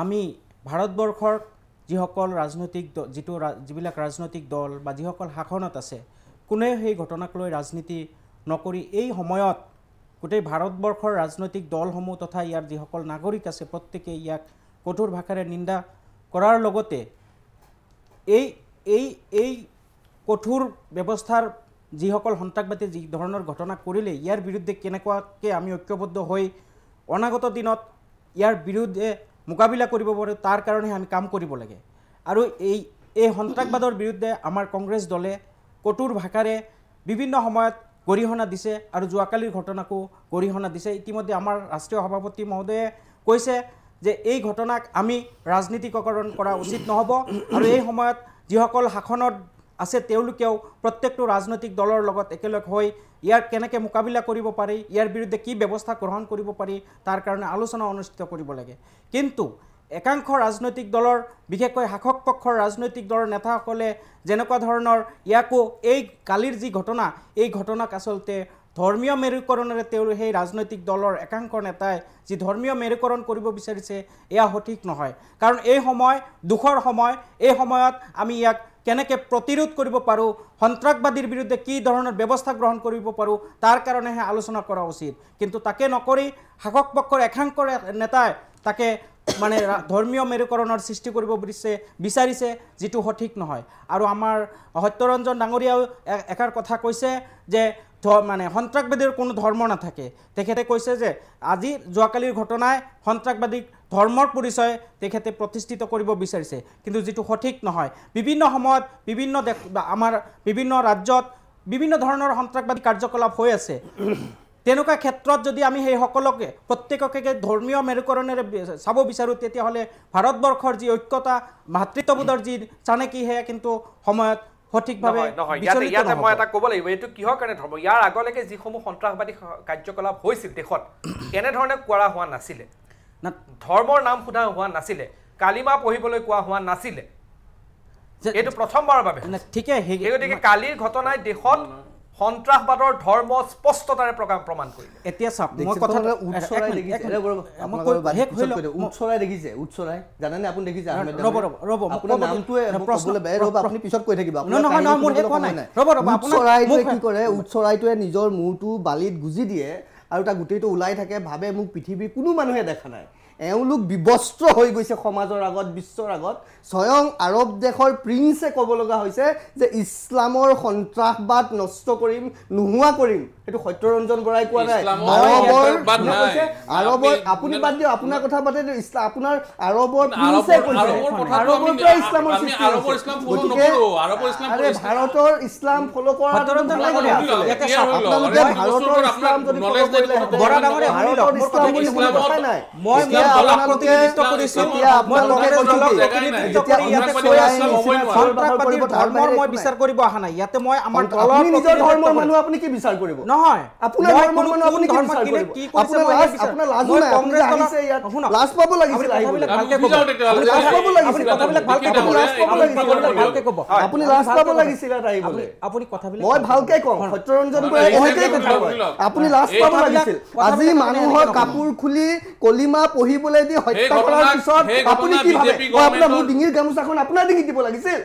আমি ভাৰতবৰ্ষৰ যিসকল ৰাজনৈতিক যিবিলাক ৰাজনৈতিক দল বা যিসকল শাসনত আছে কোনেও সেই ঘটনাক লৈ ৰাজনীতি নকৰি এই সময়ত গোটেই ভাৰতবৰ্ষৰ ৰাজনৈতিক দলসমূহ তথা ইয়াৰ যিসকল নাগৰিক আছে প্ৰত্যেকেই ইয়াক কঠোৰ ভাষাৰে নিন্দা কৰাৰ লগতে এই কঠোৰ ব্যৱস্থাৰ যিসকল সন্ত্ৰাসবাদীয়ে যি ধৰণৰ ঘটনা কৰিলে ইয়াৰ বিৰুদ্ধে কেনেকুৱাকৈ আমি ঐক্যবদ্ধ হৈ অনাগত দিনত ইয়াৰ বিৰুদ্ধে মোকাবিলা কৰিব পাৰোঁ তাৰ কাৰণে আমি কাম কৰিব লাগে। আৰু এই সন্ত্ৰাসবাদৰ বিৰুদ্ধে আমাৰ কংগ্ৰেছ দলে কঠোৰ ভাষাৰে বিভিন্ন সময়ত গৰিহণা দিছে আৰু যোৱাকালিৰ ঘটনাকো গৰিহণা দিছে। ইতিমধ্যে আমাৰ ৰাষ্ট্ৰীয় সভাপতি মহোদয়ে কৈছে যে এই ঘটনাক আমি ৰাজনীতিকৰণ কৰা উচিত নহ'ব আৰু এই সময়ত যিসকল শাসনত আছে তেওঁলোকেও প্ৰত্যেকটো ৰাজনৈতিক দলৰ লগত একেলগ হৈ ইয়াৰ কেনেকৈ মোকাবিলা কৰিব পাৰি, ইয়াৰ বিৰুদ্ধে কি ব্যৱস্থা গ্ৰহণ কৰিব পাৰি তাৰ কাৰণে আলোচনা অনুষ্ঠিত কৰিব লাগে। কিন্তু একাংশ ৰাজনৈতিক দলৰ বিশেষকৈ শাসক পক্ষৰ ৰাজনৈতিক দলৰ নেতাসকলে যেনেকুৱা ধৰণৰ ইয়াকো এই কালিৰ যি ঘটনা এই ঘটনাক আচলতে ধৰ্মীয় মেৰুকৰণেৰে সেই ৰাজনৈতিক দলৰ একাংশ নেতাই যি ধৰ্মীয় মেৰুকৰণ কৰিব বিচাৰিছে এয়া সঠিক নহয়। কাৰণ এই সময় দুখৰ সময়, এই সময়ত আমি ইয়াক কেনেকৈ প্ৰতিৰোধ কৰিব পাৰোঁ, সন্ত্ৰাসবাদীৰ বিৰুদ্ধে কি ধৰণৰ ব্যৱস্থা গ্ৰহণ কৰিব পাৰোঁ তাৰ কাৰণেহে আলোচনা কৰা উচিত। কিন্তু তাকে নকৰি শাসক পক্ষৰ একাংশ নেতাই তাকে মানে ধৰ্মীয় মেৰুকৰণৰ সৃষ্টি কৰিব বিচাৰিছে যিটো সঠিক নহয়। আৰু আমাৰ সত্যৰঞ্জন ডাঙৰীয়াও এষাৰ কথা কৈছে যে মানে সন্ত্ৰাসবাদীৰ কোনো ধৰ্ম নাথাকে। তেখেতে কৈছে যে আজি যোৱাকালিৰ ঘটনাই সন্ত্ৰাসবাদীক ধৰ্মৰ পৰিচয় তেখেতে প্ৰতিষ্ঠিত কৰিব বিচাৰিছে, কিন্তু যিটো সঠিক নহয়। বিভিন্ন সময়ত বিভিন্ন দেশ আমাৰ বিভিন্ন ৰাজ্যত বিভিন্ন ধৰণৰ সন্ত্ৰাসবাদী কাৰ্যকলাপ হৈ আছে। তেনেকুৱা ক্ষেত্ৰত যদি আমি সেই সকলোকে প্ৰত্যেককে ধৰ্মীয় মেৰুকৰণেৰে চাব বিচাৰোঁ তেতিয়াহ'লে ভাৰতবৰ্ষৰ যি ঐক্যতা ভাতৃত্ববোধৰ যি চানেকি সেয়া কিন্তু সময়ত সঠিকভাৱে ইয়াতে মই এটা ক'ব লাগিব, এইটো কিহৰ কাৰণে ধৰ্ম। ইয়াৰ আগলৈকে যিসমূহ সন্ত্ৰাসবাদী কাৰ্যকলাপ হৈছিল দেশত এনেধৰণে কৰা হোৱা নাছিলে, ধৰ্মৰ নাম সোধা হোৱা নাছিলে, কালিমা পঢ়িবলৈ কোৱা হোৱা নাছিলে। এইটো প্ৰথমবাৰৰ বাবে ঠিকে। গতিকে কালিৰ ঘটনাই দেশত সন্ত্ৰাসবাদৰ ধৰ্ম স্পষ্টতাৰে প্ৰমাণ কৰিলে। এতিয়া চাওক উৎসৰাই জানেনে আপুনি দেখিছে? আপুনি পিছত কৈ থাকিব। উৎসৰাইটোৱে নিজৰ মূৰটো বালিত গুজি দিয়ে আৰু তাৰ গোটেইটো ওলাই থাকে, ভাবে মোক পৃথিৱীৰ কোনো মানুহে দেখা নাই। এওঁলোক বিবস্ত্ৰ হৈ গৈছে সমাজৰ আগত, বিশ্বৰ আগত। স্বয়ং আৰৱ দেশৰ প্ৰিন্সে ক'ব লগা হৈছে যে ইছলামৰ সন্ত্ৰাসবাদ নষ্ট কৰিম, নোহোৱা কৰিম। সেইটো সত্যৰঞ্জন বৰাই কোৱা নাই, আৰবৰ আপুনি বাদ দিয়ক, আপোনাৰ কথা পাতে আপোনাৰ আৰবৰ প্ৰিন্সে কৈছে আৰবৰ পৰা ইছলামৰ সৃষ্টি হৈছে। গতিকে ভাৰতৰ ইছলাম ফ'ল' কৰা আপোনালোকে ভাৰতৰ ইছলাম যদি ফ'ল' কৰিলে ভাৰতৰ ইছলাম বুলি শুনা কথা নাই। মই বিচাৰ কৰিব অহা নাই ইয়াতে। মই আমাৰ নিজৰ ধৰ্মৰ মানুহ আপুনি কি বিচাৰ কৰিব? নহয়, আপোনাৰ ধৰ্মৰ মানুহ আপুনি কি বিচাৰ কৰিব? আপোনাৰ লাজ নাই, আপুনি আহিছে ইয়াত লাজ পাব লাগিছিল, আপুনি লাজ পাব লাগিছিল আহিবলৈ। আপুনি কথাবিলাক মই ভালকে কওঁ, সত্যৰঞ্জন বৰাই এনেকেই কথা কয়, আপুনি লাজ পাব লাগিছিল। আজি মানুহৰ কাপোৰ খুলি কলিমা পঢ়িবলৈ দি হত্যা কৰাৰ পিছত আপুনি কি ভাবে? আপোনাৰ মোৰ ডিঙিৰ গামোচাখন আপোনাৰ ডিঙিত দিব লাগিছিল।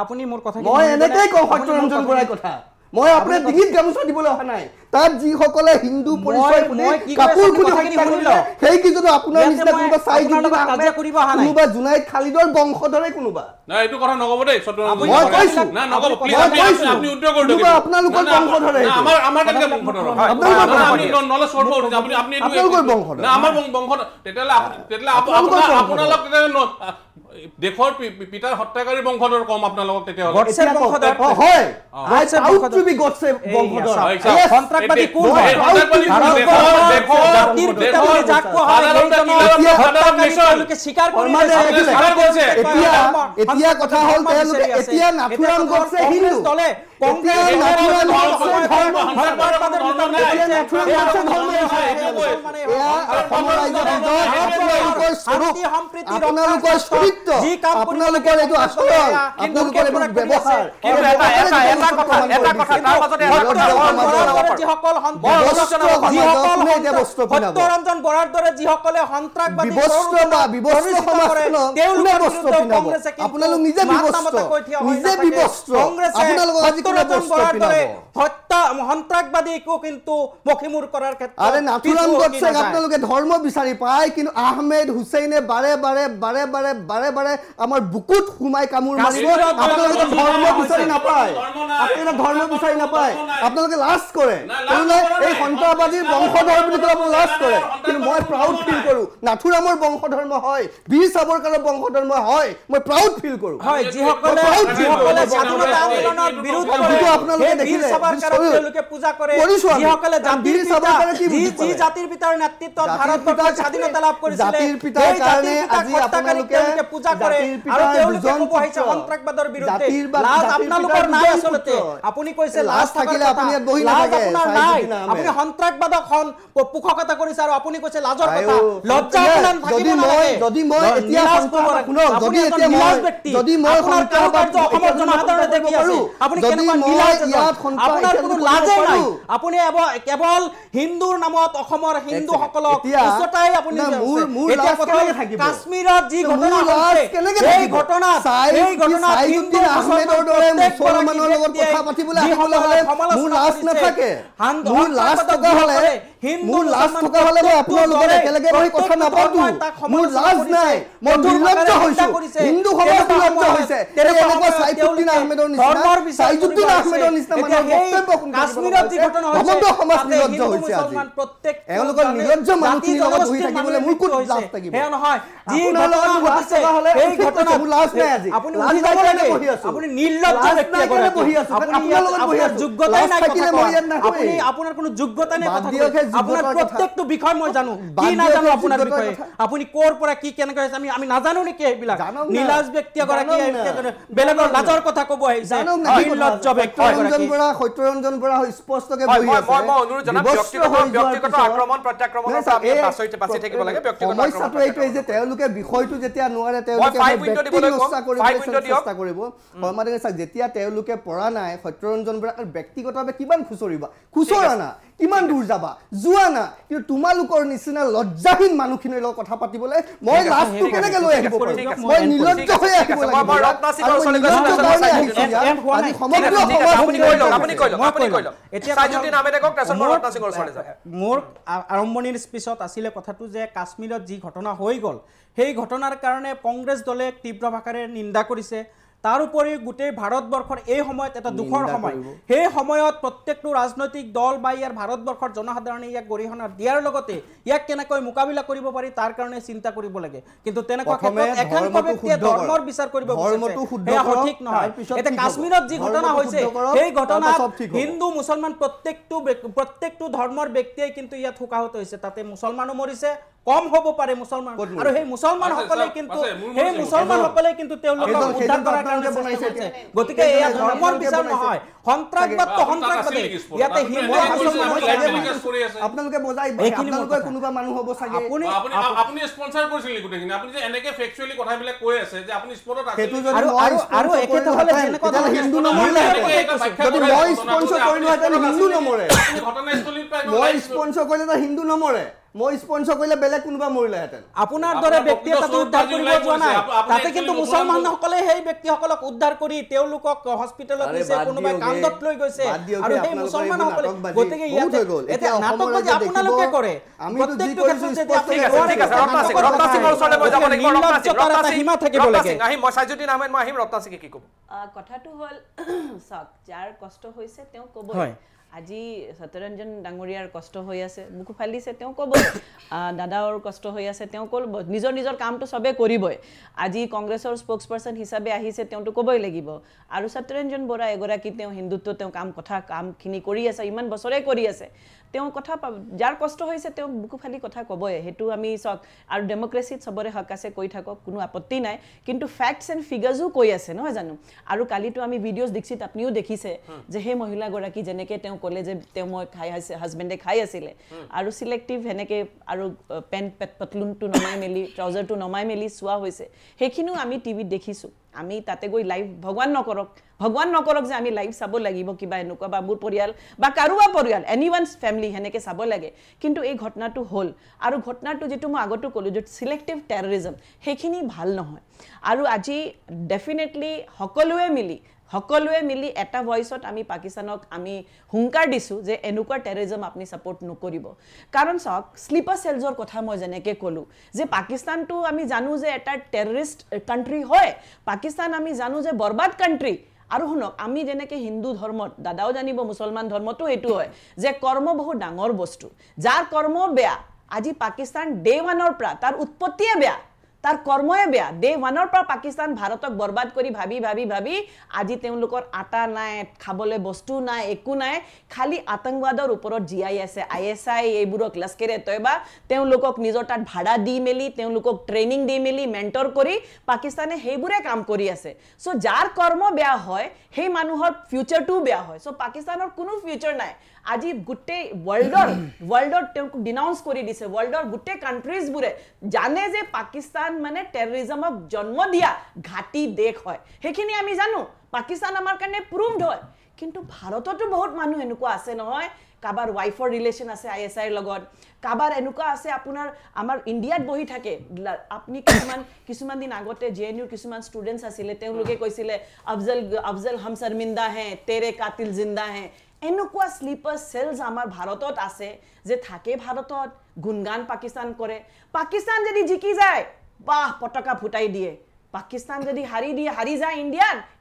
আপুনি মোৰ কথা মই এনেকেই কওঁ সত্যৰঞ্জন বৰাই কথা। মই আপোনাৰ ডিঙিত গামোচা দিবলৈ অহা নাই। তাত যিসকলে হিন্দু পৰিচয় কাপোৰ খুলি হত্যা কৰিলে সেই কিজনো আপোনাৰ নিচিনা কোনোবা কোনোবা জুনাইদ খালিদৰ বংশধৰে কোনোবা। এইটো কথা নক'ব দেই, মই কৈছো আপোনালোকৰ বংশধৰে, দেশৰ পিতাৰ হত্যাকাৰী বংশধৰ কম আপোনালোকক তেতিয়াহ'লে এতিয়া কথা হ'ল তেওঁলোকে এতিয়া নাথুৰাম গডছে হিন্দু, সত্যৰঞ্জন বৰাৰ দৰে যিসকলে সন্ত্ৰাসবাদী আপোনালোক নিজে সন্ত্ৰাসবাদীকো কিন্তু মখিমূৰ কৰাৰ ক্ষেত্ৰত আৰে নাথুৰাম গডছেক আপোনালোকে ধৰ্ম বিচাৰি পায়, কিন্তু আহমেদ হুছেইনে বাৰে বাৰে বাৰে বাৰে বাৰে বাৰে আমাৰ বুকুত সোমাই কামোৰ মাৰিব। আপোনালোকে ধৰ্ম বিচাৰি নাপায়, আপোনালোকে ধৰ্ম বিচাৰি নাপায়, আপোনালোকে লাজ কৰে। এই সন্ত্ৰাসবাদীৰ বংশধৰ বুলি ক'লে আপোনালোকে লাজ কৰে, কিন্তু মই প্ৰাউড ফিল কৰোঁ নাথুৰামৰ বংশধৰ্ম হয়, বীৰ সাবৰকাৰৰ বংশধৰ্ম হয়, মই প্ৰাউড ফিল কৰোঁ। হয়, যিসকলে স্বাধীনতা আন্দোলনৰ বিৰুদ্ধে আপোনালোকে দেখিলে তেওঁলোকে পূজা কৰে, যিসকলে যি জাতিৰ পিতাৰ নেতৃত্বত ভাৰতবৰ্ষত স্বাধীনতা লাভ কৰিছিল, জাতিৰ পিতাৰ কাৰণে আজি আপোনালোকে পূজা কৰে আৰু তেওঁলোকে ক'ব আহিছে সন্ত্ৰাসবাদৰ বিৰুদ্ধে। লাজ আপোনালোকৰ নাই আচলতে। আপুনি কৈছে লাজ থাকিলে আপুনি ইয়াত বহি নাথাকে, আপুনি সন্ত্ৰাসবাদক পোষকতা কৰিছে আৰু আপুনি কৈছে লাজৰ কথা। লজ্জা আপোনাৰ থাকিব নালাগে। যদি মই এতিয়া অসমৰ জনসাধাৰণে দেখি আছে আপুনি কেনেকুৱা নীলাজ, আপোনাৰ কোনো লাজেই নাই। আপুনি কেৱল হিন্দুৰ নামত অসমৰ হিন্দুসকলক উচ্চতাই আপুনি কাশ্মীৰত যি ঘটনা হৈছে সেই ঘটনা আহমেদৰ দৰে মুছলমানৰ লগত কথা পাতিবলৈ মোৰ লাজ নাথাকে। মোৰ লাজ থকা হলে মই আপোনালোকৰ একেলগে বহি কথা নাপাতো। মোৰ লাজ নাই, মই নিৰ্লজ্জ হৈছো, হিন্দু সমাজ নিৰ্লজ্জ হৈছে। এনেকুৱা সাইফুদ্দিন আহমেদৰ নিচিনা সাইফুদ্দিন আহমেদৰ নিচিনা মানুহৰ বক্তব্য কাশ্মীৰত যি ঘটনা হৈছে সমাজ নিৰ্লজ্জ হৈছে। এওঁলোকৰ নিৰ্লজ্জ মানুহখিনিৰ লগত বহি থাকিবলৈ মোৰ ক'ত লাজ থাকিব? সেয়া নহয়, যি আপোনালোকৰ লাজ থকা হলে এই ঘটনা মোৰ লাজ নাই। আজি আপুনি নিৰ্লজ্জ ব্যক্তি এগৰাকী, বহি আছো, আপোনাৰ যোগ্যতাই নাই কথা কোৱাৰ, আপোনাৰ কোনো যোগ্যতা নাই কথা কোৱাৰ। আপোনাৰ প্ৰত্যেকটো বিষয় মই জানো, কি নাজানো আপোনাৰ বিষয়ে, আপুনি ক'ৰ পৰা কি কেনেকৈ হৈছে আমি নাজানো নেকি? এইবিলাক নীলাজ ব্যক্তি এগৰাকী বেলেগৰ লাজৰ কথা ক'ব আহিছে। নিৰ্লজ্জ ব্যক্তি সত্যৰঞ্জন বৰা স্পষ্টকে বহি আছে। সমস্যাটো এইটোৱেই যে তেওঁলোকে বিষয়টো যেতিয়া নোৱাৰে তেওঁলোকে চেষ্টা কৰিব। যেতিয়া তেওঁলোকে পৰা নাই সত্যৰঞ্জন বৰা ব্যক্তিগতভাৱে কিমান খুচৰিবা, খুচৰা না, কিমান দূৰ যাবা, যোৱা না, কিন্তু তোমালোকৰ নিচিনা লজ্জাহীন মানুহখিনিৰ লগত কথা পাতিবলৈ মই লাজটো কেনেকে লৈ আহিব পাৰোঁ? মই নিৰ্লজ্জ হৈ আহিব লাগিব। মোৰ আৰম্ভণিৰ স্পীচত আছিলে কথাটো যে কাশ্মীৰত যি ঘটনা হৈ গ'ল সেই ঘটনাৰ কাৰণে কংগ্ৰেছ দলে তীব্ৰ ভাষাৰে নিন্দা কৰিছে। তাৰ উপৰি গোটেই ভাৰতবৰ্ষৰ এই সময়ত এটা দুখৰ সময়, সেই সময়ত প্ৰত্যেকটো ৰাজনৈতিক দল বা ইয়াৰ ভাৰতবৰ্ষৰ জনসাধাৰণে ইয়াক গৰিহণা দিয়াৰ লগতে ইয়াক কেনেকৈ মোকাবিলা কৰিব পাৰি তাৰ কাৰণে চিন্তা কৰিব লাগে। কিন্তু তেনেকুৱা ক্ষেত্ৰত একাংশ ব্যক্তিয়ে ধৰ্মৰ বিচাৰ কৰিব বিচাৰিছে, এয়া সঠিক নহয়। এতিয়া কাশ্মীৰত যি ঘটনা হৈছে সেই ঘটনাত হিন্দু মুছলমান প্ৰত্যেকটো ধৰ্মৰ ব্যক্তিয়ে কিন্তু ইয়াত শোকাহত হৈছে। তাতে মুছলমানো মৰিছে, কম হ'ব পাৰে মুছলমান, আৰু সেই মুছলমানসকলে কিন্তু তেওঁলোকক উদ্ধাৰ কৰাৰ কাৰণে বনাইছে। গতিকে এয়া ধৰ্মৰ বিচাৰ নহয়, সন্ত্ৰাসবাদটো সন্ত্ৰাসবাদী। ইয়াতে হিন্দু আপোনালোকে বজাই আপোনালোকে কোনোবা মানুহ হ'ব চাগে। আপুনি স্পন্সৰ কৰিছিল গোটেইখিনি, আপুনি যে এনেকে ফেকচুৱেলি কথাবিলাক কৈ আছে যে আপুনি স্পটত আছে আৰু একেটা হলে যেনেকুৱা হিন্দু নমৰিলে যদি মই স্পন্সৰ কৰিলোহেঁতেন হিন্দু নমৰে, ঘটনাস্থলীৰ পৰা মই স্পন্সৰ কৰিলে হিন্দু নমৰে, মই স্পন্সৰ কৰিলে বেলেগ কোনোবা মৰিলেহেঁতেন। আপোনাৰ দৰে ব্যক্তিয়ে তাতে উদ্ধাৰ কৰিব যোৱা নাই। তাতে কিন্তু মুছলমানসকলে সেই ব্যক্তিসকলক উদ্ধাৰ কৰি তেওঁলোকক হস্পিটেলত নিছে, কোনোবাই কান্দত লৈ গৈছে, আৰু সেই মুছলমানসকলে গতিকে এতিয়া নাটকবাজি আপোনালোকে কৰে। প্ৰত্যেকটো ক্ষেত্ৰত যদি আপুনি সীমা থাকিব লাগে। কথাটো হ'ল চাওক, যাৰ কষ্ট হৈছে তেওঁ ক'ব। আজি সত্যৰঞ্জন ডাঙৰীয়াৰ কষ্ট হৈ আছে, বুকু ফালিছে, তেওঁ ক'ব। দাদাৰ কষ্ট হৈ আছে, তেওঁ ক'ব। নিজৰ নিজৰ কামটো চবেই কৰিবই। আজি কংগ্ৰেছৰ স্প'ক্স পাৰ্চন হিচাপে আহিছে, তেওঁতো ক'বই লাগিব। আৰু সত্যৰঞ্জন বৰা এগৰাকী তেওঁ হিন্দুত্ব তেওঁ কামখিনি কৰি আছে, ইমান বছৰে কৰি আছে। তেওঁ কথা যাৰ কষ্ট হৈছে তেওঁ বুকু ফালি কথা ক'বই হেতু আমি সক আৰু ডেমক্ৰেসিত সবৰে হক আছে কৈ থাকক কোনো আপত্তি নাই কিন্তু ফ্যাক্টস এন্ড ফিগাৰসও কৈ আছে নহয় জানো আৰু কালিটো আমি ভিডিওস দেখিছিত আপনিও দেখিছে যে হে মহিলা গৰাকী জেনেকে তেওঁ কলে যে তেওঁ মই খাই আছে হাজবেণ্ডে খাই আছিলে আৰু সিলেক্টিভ হেনেকে আৰু পেন্ট পতলুনটো নমাই মেলি ট্ৰাউজাৰটো নমাই মেলি সোৱা হৈছে হেখিনো আমি টিভিত দেখিছো আমি তাতে গৈ লাইভ ভগৱান নকৰক যে আমি লাইভ চাব লাগিব কিবা এনেকুৱা বা মোৰ পৰিয়াল বা কাৰুৱা পৰিয়াল এনিওয়ানস ফ্যামিলি হেনেকে চাব লাগে কিন্তু এই ঘটনাটো হল আৰু ঘটনাটো যেটো মই আগতো কলো যে সিলেক্টিভ টেৰৰিজম হেখিনি ভাল নহয় আৰু আজি ডেফিনেটলি সকলোৱে মিলি এটা ভয়েসত আমি পাকিস্তানক আমি হুংকাৰ দিছো যে এনেকুৱা টেৰৰিজম আপুনি সাপোৰ্ট নকৰিব কাৰণ সক স্লিপাৰ সেলছৰ কথা মই জেনেকে কলো যে পাকিস্তানটো আমি জানো যে এটা টেৰৰিষ্ট কান্ট্ৰি হয় পাকিস্তান আমি জানো যে বৰবাদ কান্ট্ৰি আৰু হুনক আমি জেনেকে হিন্দু ধৰ্মত দাদাও জানিব মুছলমান ধৰ্মটো এটো হয় যে কৰ্ম বহু ডাঙৰ বস্তু যাৰ কৰ্ম বেয়া আজি পাকিস্তান ডে 1 পৰা তাৰ উৎপত্তিয়ে বেয়া তাৰ কৰ্ময়ে বেয়া ডে 1 পৰা পাকিস্তান ভাৰতক বৰবাদ কৰি ভাবি আজি তেওঁলোকৰ আটা নাই খাবলে বস্তু নাই একো নাই খালি আতংকবাদৰ ওপৰত জিআই আছে আইএসআই এইবোৰক লস্কৰে তয়বা তেওঁলোকক নিজৰ তাত ভাড়া দি মেলি তেওঁলোকক ট্ৰেনিং দি মেলি মেন্টৰ কৰি পাকিস্তানে হেইবোৰে কাম কৰি আছে সো যাৰ কৰ্ম বেয়া হয় হেই মানুহৰ ফিউচাৰটো বেয়া হয় সো পাকিস্তানৰ কোনো ফিউচাৰ নাই আজি গুটে ওয়াৰ্ল্ডৰ তেওঁক ডিনাউন্স কৰি দিছে ওয়াৰ্ল্ডৰ গুটে কান্ট্ৰিজ বুৰে জানে যে পাকিস্তান মানে টেৰৰিজমক জন্ম দিয়া ঘাটি দেশ হয় হেখিনি আমি জানো পাকিস্তান আমাৰ কাৰণে প্ৰুভড হয় কিন্তু ভাৰততো বহুত মানুহ এনেকুৱা আছে নহয় কাবাৰ ওয়াইফৰ ৰিলেশন আছে আইএসআই লগত কাবাৰ এনেকুৱা আছে আপোনাৰ আমাৰ ইন্ডিয়াত বহি থাকে আপনি কিছুমান দিন আগতে জেএনইউ কিছুমান ষ্টুডেন্টস আছিল তেওঁলোকে কৈছিল अफजल हम शर्मिंदा हैं तेरे कातिल जिंदा हैं এনেকুৱা স্লিপাৰ সেলস আমাৰ ভাৰতত আছে যে থাকে ভাৰতত গুণগান পাকিস্তান কৰে পাকিস্তান যদি জিকি যায় বাহ পতাকা ফুটাই দিয়ে পাকিস্তান যদি হাৰি যায়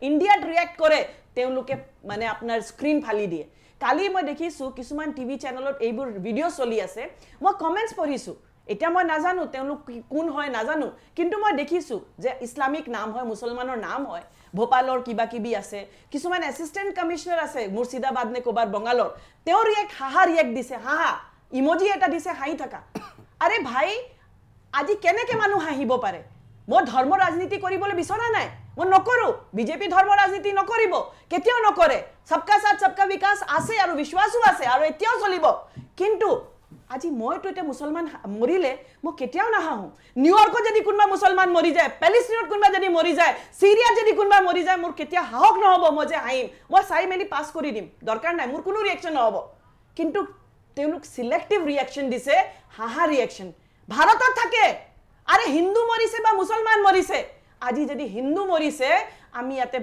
ইণ্ডিয়াত ৰিয়েক্ট কৰে তেওঁলোকে মানে আপোনাৰ স্ক্ৰিন ফালি দিয়ে কালি মই দেখিছো কিছুমান টিভি চেনেলত এইবোৰ ভিডিও চলি আছে মই কমেন্টস পঢ়িছো এটা মই নাজানো তেওঁলোক কোন হয় নাজানো কিন্তু মই দেখিছো যে ইসলামিক নাম হয় মুছলমানৰ নাম হয় ভোপালৰ কিবা কিবি আছে কিছুমান এসিস্ট্যান্ট কমিশনাৰ আছে মুৰ্শিদাবাদ নে কোবাৰ বঙালৰ তেওঁ ৰিয়েক্ট দিছে হাহা ইমোজি এটা দিছে হাঁহি থাকা আৰে ভাই আজি কেনেকে মানুহ হাঁহিব পাৰে মই ধৰ্ম ৰাজনীতি কৰিবলৈ বিচৰা নাই মই নকৰো বিজেপি ধৰ্ম ৰাজনীতি নকৰিব কেতিয়াও নকৰে সবকা সাথ সবকা বিকাশ আছে আৰু বিশ্বাসও আছে আৰু এতিয়াও চলিব কিন্তু আজি মইতো এটা মুছলমান মৰিলে মই কেতিয়াও নাহাহো নিউয়ৰ্কত যদি কোনবা মুছলমান মৰি যায় প্যালেষ্টাইনত কোনবা যদি মৰি যায় সিৰিয়াত যদি কোনবা মৰি যায় মোৰ কেতিয়া হাহক নহব মই যে হাঁহিম মই চাই মেলি পাস কৰি দিম দৰকাৰ নাই মোৰ কোনো ৰিয়েকচন নহব কিন্তু তেওঁলোক সিলেক্টিভ ৰিয়েকচন দিছে হাহা ৰিয়েকচন ভাৰতত থাকে আৰে হিন্দু মৰিছে বা মুছলমান মৰিছে আজি যদি হিন্দু মৰিছে আমি ইয়াতে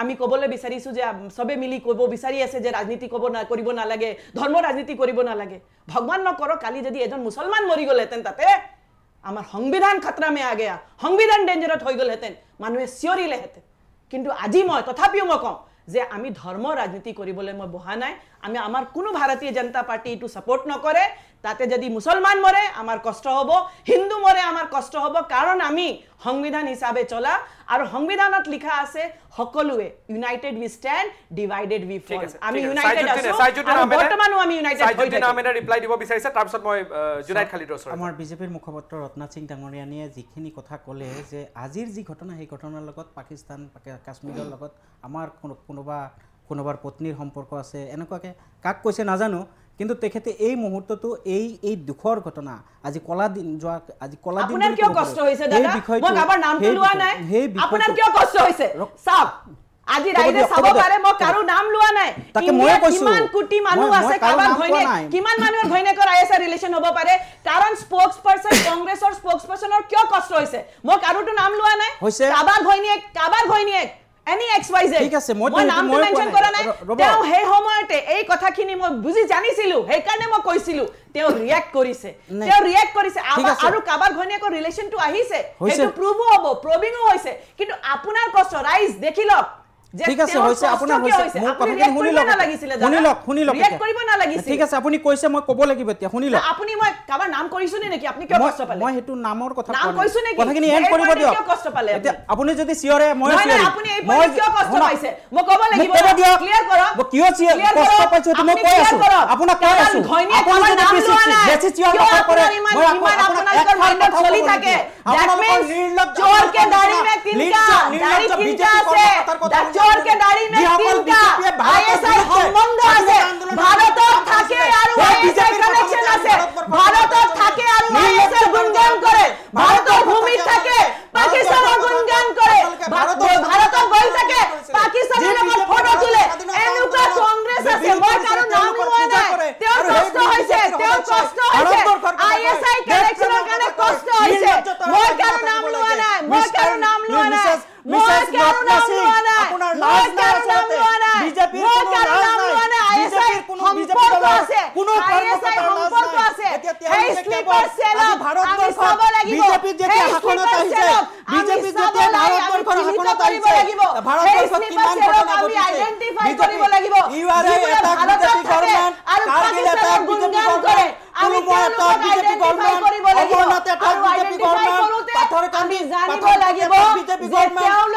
আমি কবলে বিচাৰিছো যে সবে মিলি কব বিচাৰি আছে যে ৰাজনীতি কৰিব নালাগে ধৰ্ম ৰাজনীতি কৰিব নালাগে ভগৱান নকৰক কালি যদি এজন মুছলমান মৰি গলেতেন তাতে আমাৰ সংবিধান খতৰা মে আ গয়া সংবিধান ডেঞ্জাৰত হৈ গলেতেন মানুহে চিঞৰিলেহেতেন কিন্তু আজি মই তথাপিও মই কওঁ যে আমি ধৰ্ম ৰাজনীতি কৰিবলৈ মই বহা নাই আমি আমাৰ কোনো ভাৰতীয় জনতা পাৰ্টি এটো সাপোৰ্ট নকৰে তাতে যদি মুছলমান মৰে আমাৰ কষ্ট হ'ব হিন্দু মৰে আমাৰ কষ্ট হ'ব কাৰণ আমি সংবিধান হিচাপে চলা আৰু সংবিধানত লিখা আছে সকলোৱে United we stand divided we fall আমি ইউনাইটেড আছো আৰু বৰ্তমানো আমি ইউনাইটেড হৈ থাকিম নামেৰে ৰিপ্লাই দিব বিচাৰিছে তাৰ পিছত মই জুনাইদ খালিদৰ ওচৰত আমাৰ বিজেপিৰ মুখপাত্ৰ ৰত্নাথ সিং ডাঙৰীয়ানীয়ে যিখিনি কথা ক'লে যে আজিৰ যি ঘটনা সেই ঘটনাৰ লগত পাকিস্তান কাশ্মীৰৰ লগত আমাৰ কোনোবাৰ পত্নীৰ সম্পৰ্ক আছে এনেকুৱাকে কাক কৈছে নাজানো কিন্তু তেখেতে এই মুহূৰ্তটো এই দুখৰ ঘটনা আজি কলা দিন আপোনাৰ কিয় কষ্ট হৈছে দাদা মই কাবাৰ নামটো লোৱা নাই আপোনাৰ কিয় কষ্ট হৈছে সাব আজি ৰাইজে চাব পাৰে মই কাৰো নাম লোৱা নাই তাকে মই কৈছো কিমান কোটি মানুহ আছে কাবাৰ ঘৈনে কিমান মানুহৰ ঘৈনেকৰ আইএসআই ৰিলেশন হ'ব পাৰে কাৰণ স্পোক্সপাৰসন কংগ্ৰেছৰ স্পোক্সপাৰসনৰ কিয় কষ্ট হৈছে মই কাৰোটো নাম লোৱা নাই কাবাৰ ঘৈনিয়েক any xyz ঠিক আছে মই নামটো মেনশন কৰা নাই তেও হে সময়তে এই কথাখিনি মই বুজি জানিছিলো সেই কাৰণে মই কৈছিলো তেও ৰিয়েক্ট কৰিছে আৰু কাবাৰ ঘৈনিয়েকৰ ৰিলেশনটো আহিছে সেইটো প্ৰুভ হ'ব প্ৰবিং হৈছে কিন্তু আপোনাৰ কষ্ট ৰাইজ দেখিলক ঠিক আছে হৈছে আপোনাৰ হৈছে মোৰ কথাখিনি শুনি লওক ৰিয়েক্ট কৰিব নালাগিছিল ঠিক আছে আপুনি কৈছে মই ক'ব লাগিব এতিয়া শুনি লওক আপুনি মই কাবাৰ নাম কৰিছো নেকি আপুনি কিয় কষ্ট পালে মই হেতু নামৰ কথা নাম কৈছো নেকি কথাখিনি এন্ড কৰিব দিয়ক কিয় কষ্ট পালে এতিয়া আপুনি যদি চিয়ৰে মই চিয়ৰে আপুনি এই পইণ্ট কিয় কষ্ট পাইছে মই ক'ব লাগিব ক্লিয়াৰ কৰক মই কিয় কষ্ট পাইছো তুমি কৈ আছো আপোনাক কৈ আছো আপুনি যদি বেছি চিয়ৰ কৰে মই আপোনালোকৰ মাইন্ডত চলি থাকে দ্যাট মিন্স চোর के दाढ़ी में तिनका दाढ़ी तिनका আছে চোর के दाढ़ी में तिनका आईएसआई সম্বন্ধ আছে ভারতত থাকে আৰু আইএসআই কানেকশন আছে ভাৰতত থাকে আৰু আইএসআই গুণগান কৰে ভাৰতৰ ভূমিত থাকে পাকিস্তানৰ গুণগান কৰে ভাৰতত বহি থাকে পাকিস্তানৰ লগত ফটো তুলে এনেকুৱা কংগ্ৰেছ আছে মই কাৰো নাম লোৱা নাই তেওঁৰ কষ্ট হৈছে আইএসআই কানেকশনৰ কাৰণে কষ্ট হৈছে মই কাৰো নাম লোৱা নাই মই কাৰো নাম লোৱা নাই আপোনাৰ লাজ নাই বিজেপি কোনো নাম লোৱা নাই আইএসআই সম্পৰ্ক আছে কোনো আইএসআই সম্পৰ্ক আছে এই স্লিপাৰ সেলক আমি চাব লাগিব বিজেপি যেতিয়া হাকনত আহিছে বিজেপি যেতিয়া ভাৰতবৰ্ষৰ হাকনত আহিছে ভাৰতবৰ্ষত কিমান ঘটনা ঘটিছে আইডেন্টিফাই কৰিব লাগিব ইউআৰএ এটা বিজেপি গভৰ্ণমেণ্ট আৰু পাকিস্তানৰ বিজেপি গভৰ্ণমেণ্ট আমি এটা বিজেপি গভৰ্ণমেণ্ট অমৰনাথ এটা বিজেপি গভৰ্ণমেণ্ট পাথৰ কান্দি জানিব লাগিব বিজেপি গভৰ্ণমেণ্ট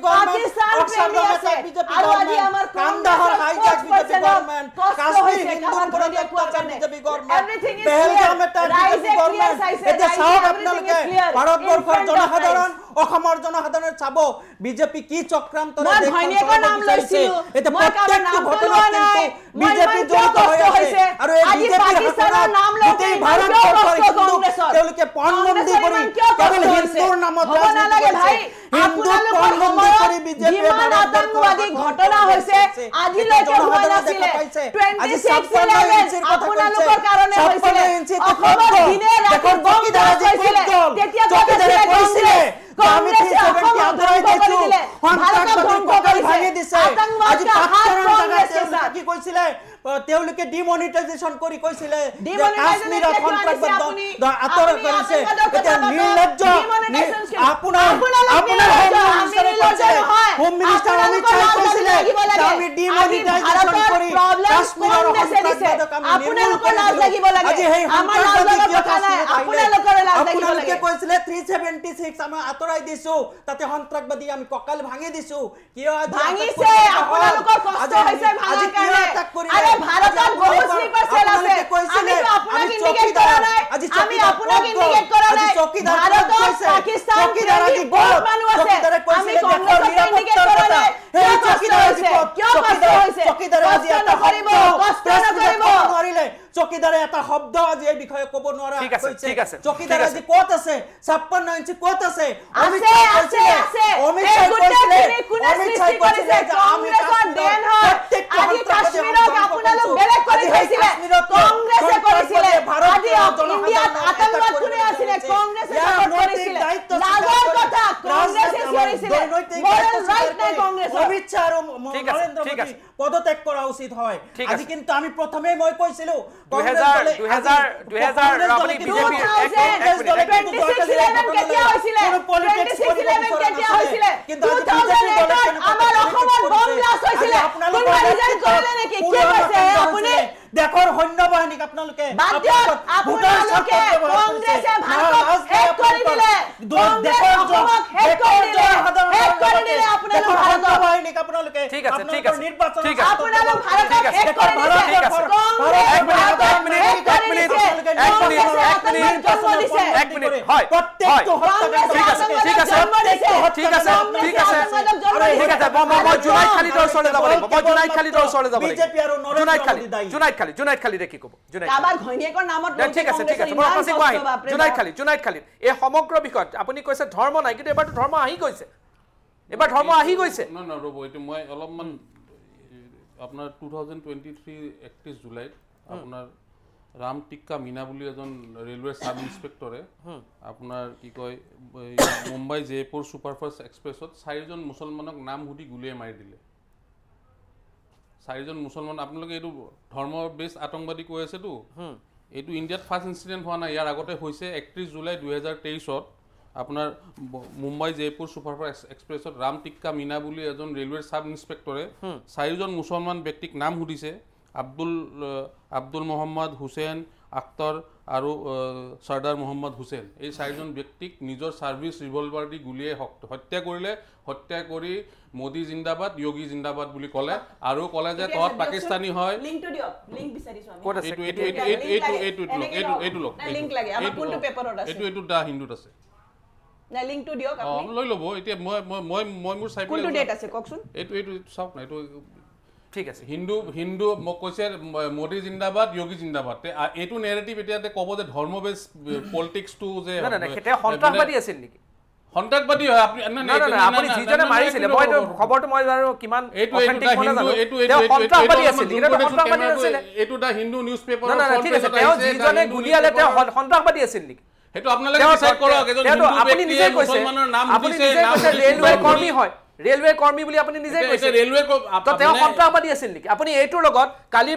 পাকিস্তান প্ৰেমী আছে আৰু আজি আমাৰ Kandahar hijack BJP government Kashmir হিন্দুৰ ওপৰত অত্যাচাৰ বিজেপি গভৰ্ণমেণ্ট পেহেলগাম এটা বিজেপি গভৰ্ণমেণ্ট এতিয়া চাওক আপোনালোকে ভাৰতবৰ্ষৰ জনসাধাৰণ অসমৰ জনসাধাৰণ চাব বিজেপি কি চক্ৰান্তৰে ধন্যবাদ নাম লৈছিলো এটা প্ৰত্যেকটো ঘটনা কিন্তু বিজেপি জড়িত হৈ আছে আৰু এই পাকিস্তানৰ নাম লওঁতে ভাৰতবৰ্ষৰ কংগ্ৰেছৰ তেওঁলোকে পণবন্দী কৰি কেৱল হিন্দুৰ নামত হ'ব নালাগে ভাই আপোনালোকৰ সময়ত যিমান আতংকবাদী ঘটনা হৈছে আজিলৈকে হোৱা নাছিলে 26/11 আপোনালোকৰ কাৰণে হৈছিলে অসমত দিনে ৰাতি বম ব্লাষ্ট হৈছিলে তেতিয়া কৈছিলে কংগ্ৰেছে অসমক ধ্বংস কৰি দিলে ভাৰতক ধ্বংস কৰিছে আতংকবাদ কা হাত কংগ্ৰেছে কি কৈছিলে তেওঁলোকে ডিমনিটাইজেশন কৰি কৈছিলে কাশ্মীৰৰ সন্ত্ৰাসবাদ আঁতৰ কৰিছে এটা নিৰ্লজ্জ আপোনাৰ হোম মিনিষ্টাৰ অমিত শাহ কৈছিলে আমি ডিমনিটাইজেশন কৰি কাশ্মীৰৰ সন্ত্ৰাসবাদক আমি আপোনালোকৰ লাজ লাগিব লাগে আজি এই আমাৰ লাজ লগা কথা নাই আপোনালোকৰ লাজ লাগিব লাগে আপোনালোকে কৈছিলে 376 আমি আঁতৰাই দিছো তাতে সন্ত্ৰাসবাদী আমি ককাল ভাঙি দিছো কিয় ভাঙিছে আপোনালোকৰ কষ্ট হৈছে ভাঙাৰ কাৰণে আৰে ভাৰতত বহুত স্লিপাৰ সেল আছে আমি তো আপোনাক ইন্ডিকেট কৰা নাই আমি আপোনাক ইন্ডিকেট কৰা নাই ভাৰতত পাকিস্তান চকীদাৰী বহুত মানুহ আছে আমি কংগ্ৰেছক ইন্ডিকেট কৰা নাই কিয় কষ্ট হৈছে চকীদাৰ আজি এটা কৰিব কষ্ট নকৰিব নোৱাৰিলে চকীদাৰে এটা শব্দ আজি এই বিষয়ে ক'ব নোৱাৰা হৈছে চকীদাৰ আজি ক'ত আছে 56 ইঞ্চি ক'ত আছে অমিত শাহ কৈছিলে কংগ্ৰেছৰ দেন হয় আজি কাশ্মীৰক আপোনালোক বেলেগ কৰি থৈছিলে কংগ্ৰেছে কৰিছিলে আজি ইণ্ডিয়াত আতংকবাদ কোনে আছিলে কংগ্ৰেছে সাপোৰ্ট কৰিছিলে লাজৰ কথা কংগ্ৰেছে কৰিছিলে মৰেল ৰাইট নাই কংগ্ৰেছৰ অমিত শাহ আৰু নৰেন্দ্ৰ মোদী পদত্যাগ কৰা উচিত হয় আজি কিন্তু আমি প্ৰথমে মই কৈছিলো 2000 আপুনি বিজেপি কেতিয়া হৈছিলে 26/11 কেতিয়া হৈছিলে কিন্তু 2008 আমাৰ অসমত বম ব্লাষ্ট হৈছিলে কোনোবা ৰিজাইন কৰিলে নেকি কি কৈছে আপুনি দেশৰ সৈন্য বাহিনীক আপোনালোকে আপোনালোকে কংগ্ৰেছে ভাৰতক হেক কৰি দিলে দেশৰ অসমক হেক কৰি দিলে আপোনালোক সৈন্য বাহিনীক আপোনালোকে ঠিক আছে নিৰ্বাচন আপোনালোক ভাৰতক হেক কৰি দিলে জুনাইদ খালিদে কি ক'ব কাবাৰ ঘৈণীয়েকৰ নামত ঠিক আছে জুনাইদ খালিদ এই সমগ্ৰ বিষয়ত আপুনি কৈছে ধৰ্ম নাই কিন্তু এবাৰতো ধৰ্ম আহি গৈছে না ৰ'ব এইটো মই অলপমান আপোনাৰ 2023 31 জুলাইত আপোনাৰ ৰাম টিক্কা মিনা বুলি এজন ৰেলৱে সাব ইন্সপেক্টৰে আপোনাৰ কি কয় মুম্বাই জয়পুৰ সুপাৰফাষ্ট এক্সপ্ৰেছত 4জন মুছলমানক নাম সুধি গুলিয়াই মাৰি দিলে 4জন মুছলমান আপোনালোকে এইটো ধৰ্ম বেছ আতংকবাদী কৈ আছেতো এইটো ইণ্ডিয়াত ফাৰ্ষ্ট ইনচিডেণ্ট হোৱা নাই ইয়াৰ আগতে হৈছে 31 জুলাই 2023ত আপোনাৰ মুম্বাই জয়পুৰ ছুপাৰফাষ্ট এক্সপ্ৰেছত ৰাম টিক্কা মিনা বুলি এজন ৰেলৱেৰ ছাব ইন্সপেক্টৰে 4জন মুছলমান ব্যক্তিক নাম সুধিছে আব্দুল মোহাম্মদ হুছেইন আখতাৰ আৰু সৰ্দাৰ মোহাম্মদ হুছেইন এই 4জন ব্যক্তিক নিজৰ সাৰ্ভিস ৰিভলভাৰ দি গুলিয়াই হত্যা কৰিলে হত্যা কৰি মোদী জিন্দাবাদ যোগী জিন্দাবাদ বুলি ক'লে আৰু ক'লে যে তহঁত পাকিস্তানী হয় লিংকটো দিয়ক লিংক বিচাৰিছো আমি এইটো দা হিন্দুত আছে না লিংকটো দিয়ক আপুনি লৈ ল'ব এতিয়া মই মোৰ চাই কোনটো ডেট আছে কওকচোন এইটো চাওক না এইটো ঠিক আছে হিন্দু মোক কৈছে মোদী জিন্দাবাদ যোগী জিন্দাবাদ এইটো নেৰেটিভ এতিয়া ক'ব যে ধৰ্ম বেছ পলিটিক্সটো যে সন্ত্ৰাসবাদী আছিল নেকি সন্ত্ৰাসবাদী হয় আপুনি যিজনে মাৰিছিলে মই খবৰটো মই জানো কিমান অথেন্টিক মই নাজানো তেওঁ সন্ত্ৰাসবাদী আছিল সন্ত্ৰাসবাদী আছিল এইটো দা হিন্দু নিউজ পেপাৰ ঠিক আছে তেওঁ যিজনে গুলিয়ালে তেওঁ সন্ত্ৰাসবাদী আছিল নেকি হেতু আপোনালোকে ডিসাইড কৰক এজন হিন্দু ব্যক্তিয়ে মুছলমানৰ নাম দিছে ৰেলৱে কৰ্মী হয় ৰেলৱে কৰ্মী বুলি আপুনি নিজে কৈছে ৰেলৱে তো তেওঁ সন্ত্ৰাসবাদী আছিল নেকি আপুনি এইটোৰ লগত কালি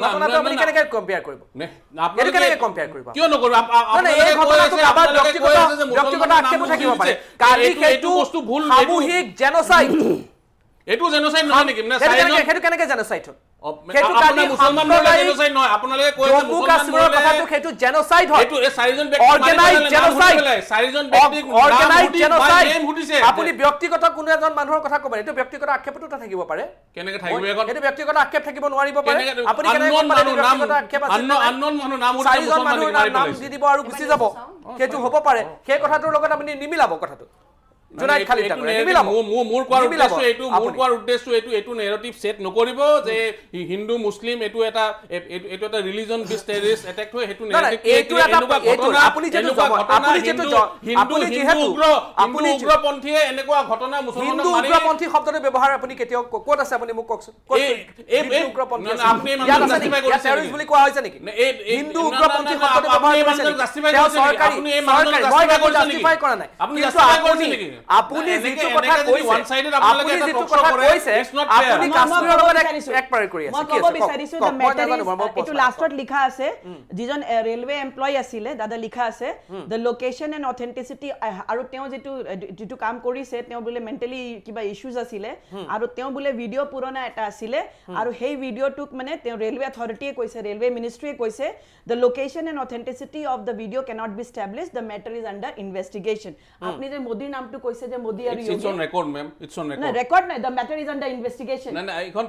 ঘটনাটো আপুনি কেনেকৈ কম্পেয়াৰ কৰিব আপুনি কেনেকৈ কম্পেয়াৰ কৰিব কিয় নকৰিব এই ঘটনাটো আবাৰ ব্যক্তিগত আক্ষেপ থাকিব পাৰে কালি সেইটো বস্তু ভুল সামূহিক জেনোসাইড এইটো জেনোসাইড নহয় নেকি মানে সেইটো কেনেকৈ জেনোসাইড হয় সেইটো কালি মুছলমানৰ জেনোসাইড নহয় আপোনালোকে কৈ আছে জম্মু কাশ্মীৰৰ কথাটো সেইটো জেনোসাইড হয় এইটো এই 4জন ব্যক্তি অৰ্গানাইজ জেনোসাইড 4জন ব্যক্তি অৰ্গানাইজ জেনোসাইড হুদিছে আপুনি ব্যক্তিগত কোনো এজন মানুহৰ কথা ক'ব এইটো ব্যক্তিগত আক্ষেপটো থাকিব পাৰে কেনেকৈ থাকিব এখন এইটো ব্যক্তিগত আক্ষেপ থাকিব নোৱাৰিব পাৰে আপুনি কেনেকৈ ব্যক্তিগত আক্ষেপ আছে আননোন মানুহ নাম উঠিছে মুছলমানৰ নাম দি দিব আৰু গুচি যাব সেইটো হ'ব পাৰে সেই কথাটোৰ লগত আপুনি নিমিলাব কথাটো জুনাইদ খালিদ মোৰ কোৱাৰ উদ্দেশ্য এইটো নেৰেটিভ সেট নকৰিব যে হিন্দু মুছলিম এইটো এটা ৰিলিজন বেছ টেৰৰিষ্ট এটেক হয় সেইটো নেৰেটিভ এইটো এটা ঘটনা আপুনি উগ্ৰপন্থীয়ে এনেকুৱা ঘটনা মুছলমানক মাৰি উগ্ৰপন্থী শব্দটো ব্যৱহাৰ আপুনি কেতিয়াও ক'ত আছে আপুনি মোক কওকচোন উগ্ৰপন্থী আপুনি টেৰৰিষ্ট বুলি কোৱা হৈছে নেকি হিন্দু উগ্ৰপন্থী শব্দটো ব্যৱহাৰ কৰিছে আপুনি এই মানুহক জাস্টিফাই কৰা নাই আপুনি জাস্টিফাই কৰিছে নেকি আপুনি যেটো কথা কৈছে ওয়ান সাইডেড আপোনালোকে এটা টক শো কৰে আপুনি কাশ্মীৰৰ লগত এক পাৰ কৰি আছে মই ক'ব বিচাৰিছো যে মেটাৰ এটো লাষ্টত লিখা আছে যিজন ৰেলৱে এমপ্লয়ি আছিল দাদা লিখা আছে দ্য লোকেশন এণ্ড অথেন্টিসিটি আৰু তেওঁ যেটো কাম কৰিছে তেওঁ বুলে মেন্টালি কিবা ইস্যুজ আছিল আৰু তেওঁ বুলে ভিডিও পুৰণা এটা আছিল আৰু সেই ভিডিওটুক মানে তেওঁ ৰেলৱে অথৰিটিয়ে কৈছে ৰেলৱে মিনিষ্ট্ৰীয়ে কৈছে the location and authenticity of the video cannot be established the matter is under investigation আপনি যে মোদীৰ নামটো কৈছে যে মোদী আৰু it's on record ma'am it's on record না ৰেকৰ্ড নাই the matter is under investigation না এখন